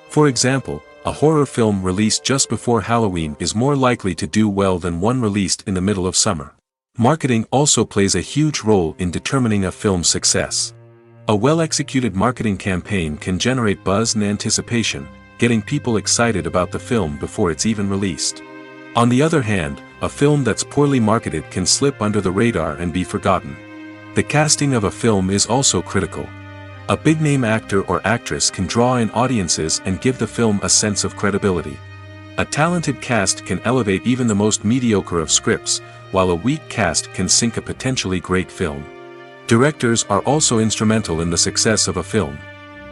B: For example, a horror film released just before Halloween is more likely to do well than one released in the middle of summer. Marketing also plays a huge role in determining a film's success. A well-executed marketing campaign can generate buzz and anticipation, getting people excited about the film before it's even released. On the other hand, a film that's poorly marketed can slip under the radar and be forgotten. The casting of a film is also critical. A big-name actor or actress can draw in audiences and give the film a sense of credibility. A talented cast can elevate even the most mediocre of scripts, while a weak cast can sink a potentially great film. Directors are also instrumental in the success of a film.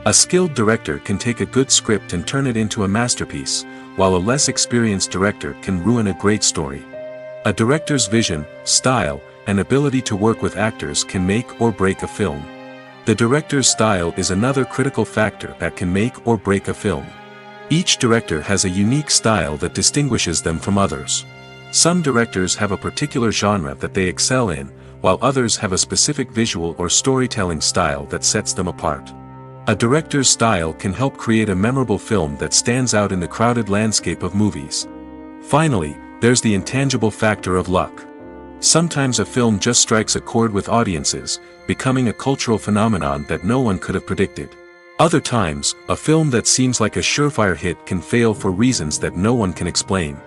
B: A skilled director can take a good script and turn it into a masterpiece, while a less experienced director can ruin a great story. A director's vision, style, and ability to work with actors can make or break a film. The director's style is another critical factor that can make or break a film. Each director has a unique style that distinguishes them from others. Some directors have a particular genre that they excel in, while others have a specific visual or storytelling style that sets them apart. A director's style can help create a memorable film that stands out in the crowded landscape of movies. Finally, there's the intangible factor of luck. Sometimes a film just strikes a chord with audiences, becoming a cultural phenomenon that no one could have predicted. Other times, a film that seems like a surefire hit can fail for reasons that no one can explain.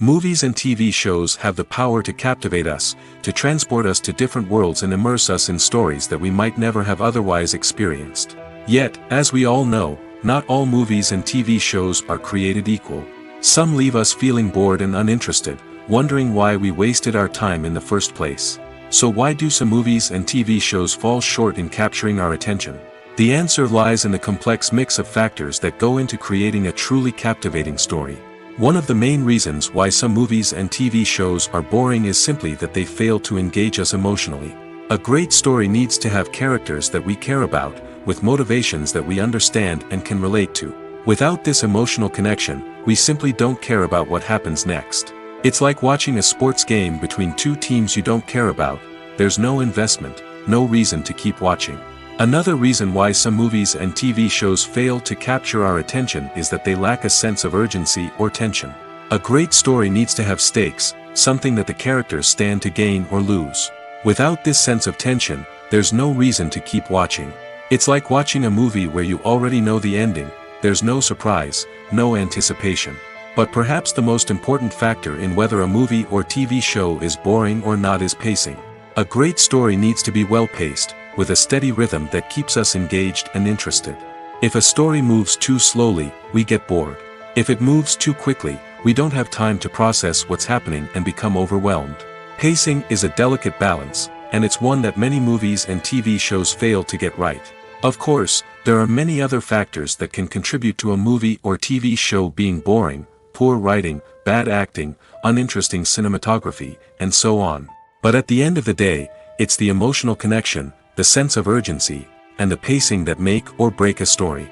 B: Movies and TV shows have the power to captivate us, to transport us to different worlds and immerse us in stories that we might never have otherwise experienced. Yet, as we all know, not all movies and TV shows are created equal. Some leave us feeling bored and uninterested, wondering why we wasted our time in the first place. So why do some movies and TV shows fall short in capturing our attention? The answer lies in the complex mix of factors that go into creating a truly captivating story. One of the main reasons why some movies and TV shows are boring is simply that they fail to engage us emotionally. A great story needs to have characters that we care about, with motivations that we understand and can relate to. Without this emotional connection, we simply don't care about what happens next. It's like watching a sports game between two teams you don't care about. There's no investment, no reason to keep watching. Another reason why some movies and TV shows fail to capture our attention is that they lack a sense of urgency or tension. A great story needs to have stakes, something that the characters stand to gain or lose. Without this sense of tension, there's no reason to keep watching. It's like watching a movie where you already know the ending. There's no surprise, no anticipation. But perhaps the most important factor in whether a movie or TV show is boring or not is pacing. A great story needs to be well-paced, with a steady rhythm that keeps us engaged and interested. If a story moves too slowly, we get bored. If it moves too quickly, we don't have time to process what's happening and become overwhelmed. Pacing is a delicate balance, and it's one that many movies and TV shows fail to get right. Of course, there are many other factors that can contribute to a movie or TV show being boring: poor writing, bad acting, uninteresting cinematography, and so on. But at the end of the day, it's the emotional connection, the sense of urgency, and the pacing that make or break a story.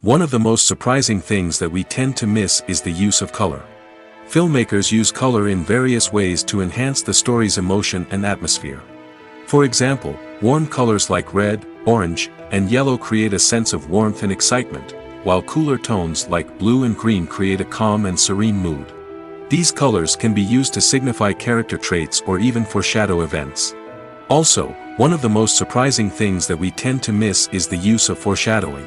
B: One of the most surprising things that we tend to miss is the use of color. Filmmakers use color in various ways to enhance the story's emotion and atmosphere. For example, warm colors like red, orange, and yellow create a sense of warmth and excitement, while cooler tones like blue and green create a calm and serene mood. These colors can be used to signify character traits or even foreshadow events. Also, one of the most surprising things that we tend to miss is the use of foreshadowing.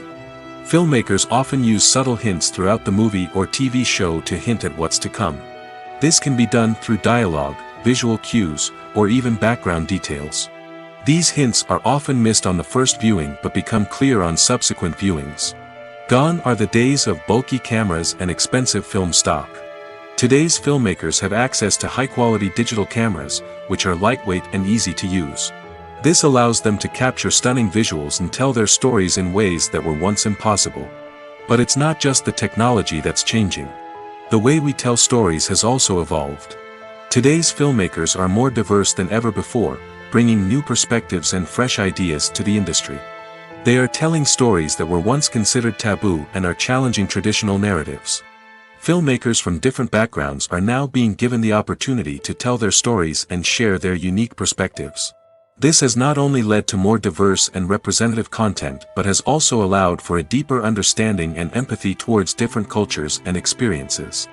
B: Filmmakers often use subtle hints throughout the movie or TV show to hint at what's to come. This can be done through dialogue, visual cues, or even background details. These hints are often missed on the first viewing but become clear on subsequent viewings. Gone are the days of bulky cameras and expensive film stock. Today's filmmakers have access to high-quality digital cameras, which are lightweight and easy to use. This allows them to capture stunning visuals and tell their stories in ways that were once impossible. But it's not just the technology that's changing. The way we tell stories has also evolved. Today's filmmakers are more diverse than ever before, bringing new perspectives and fresh ideas to the industry. They are telling stories that were once considered taboo and are challenging traditional narratives. Filmmakers from different backgrounds are now being given the opportunity to tell their stories and share their unique perspectives. This has not only led to more diverse and representative content but has also allowed for a deeper understanding and empathy towards different cultures and experiences.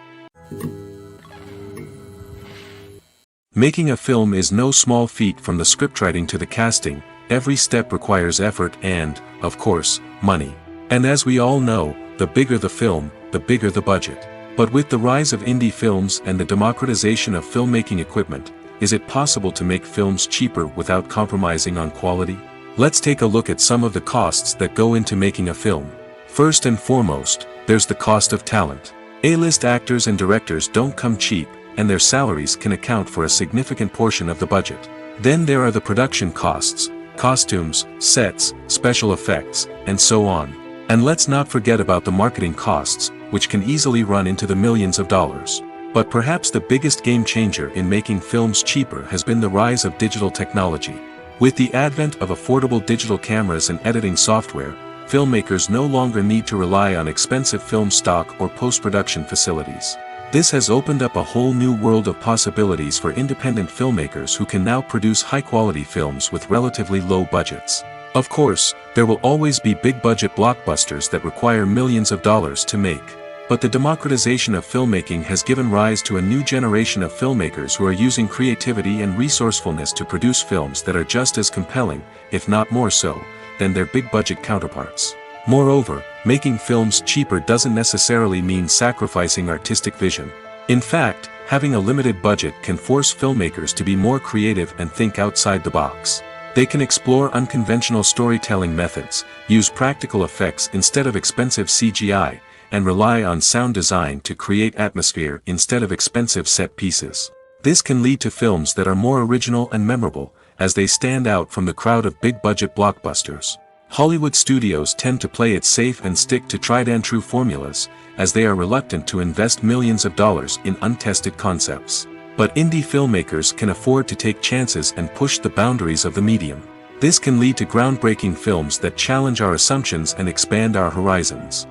B: Making a film is no small feat. From the scriptwriting to the casting, every step requires effort and, of course, money. And as we all know, the bigger the film, the bigger the budget. But with the rise of indie films and the democratization of filmmaking equipment, is it possible to make films cheaper without compromising on quality? Let's take a look at some of the costs that go into making a film. First and foremost, there's the cost of talent. A-list actors and directors don't come cheap, and their salaries can account for a significant portion of the budget. Then there are the production costs, costumes, sets, special effects, and so on. And let's not forget about the marketing costs, which can easily run into the millions of dollars. But perhaps the biggest game changer in making films cheaper has been the rise of digital technology. With the advent of affordable digital cameras and editing software, filmmakers no longer need to rely on expensive film stock or post-production facilities. This has opened up a whole new world of possibilities for independent filmmakers who can now produce high-quality films with relatively low budgets. Of course, there will always be big-budget blockbusters that require millions of dollars to make. But the democratization of filmmaking has given rise to a new generation of filmmakers who are using creativity and resourcefulness to produce films that are just as compelling, if not more so, than their big-budget counterparts. Moreover, making films cheaper doesn't necessarily mean sacrificing artistic vision. In fact, having a limited budget can force filmmakers to be more creative and think outside the box. They can explore unconventional storytelling methods, use practical effects instead of expensive CGI, and rely on sound design to create atmosphere instead of expensive set pieces. This can lead to films that are more original and memorable, as they stand out from the crowd of big-budget blockbusters. Hollywood studios tend to play it safe and stick to tried-and-true formulas, as they are reluctant to invest millions of dollars in untested concepts. But indie filmmakers can afford to take chances and push the boundaries of the medium. This can lead to groundbreaking films that challenge our assumptions and expand our horizons.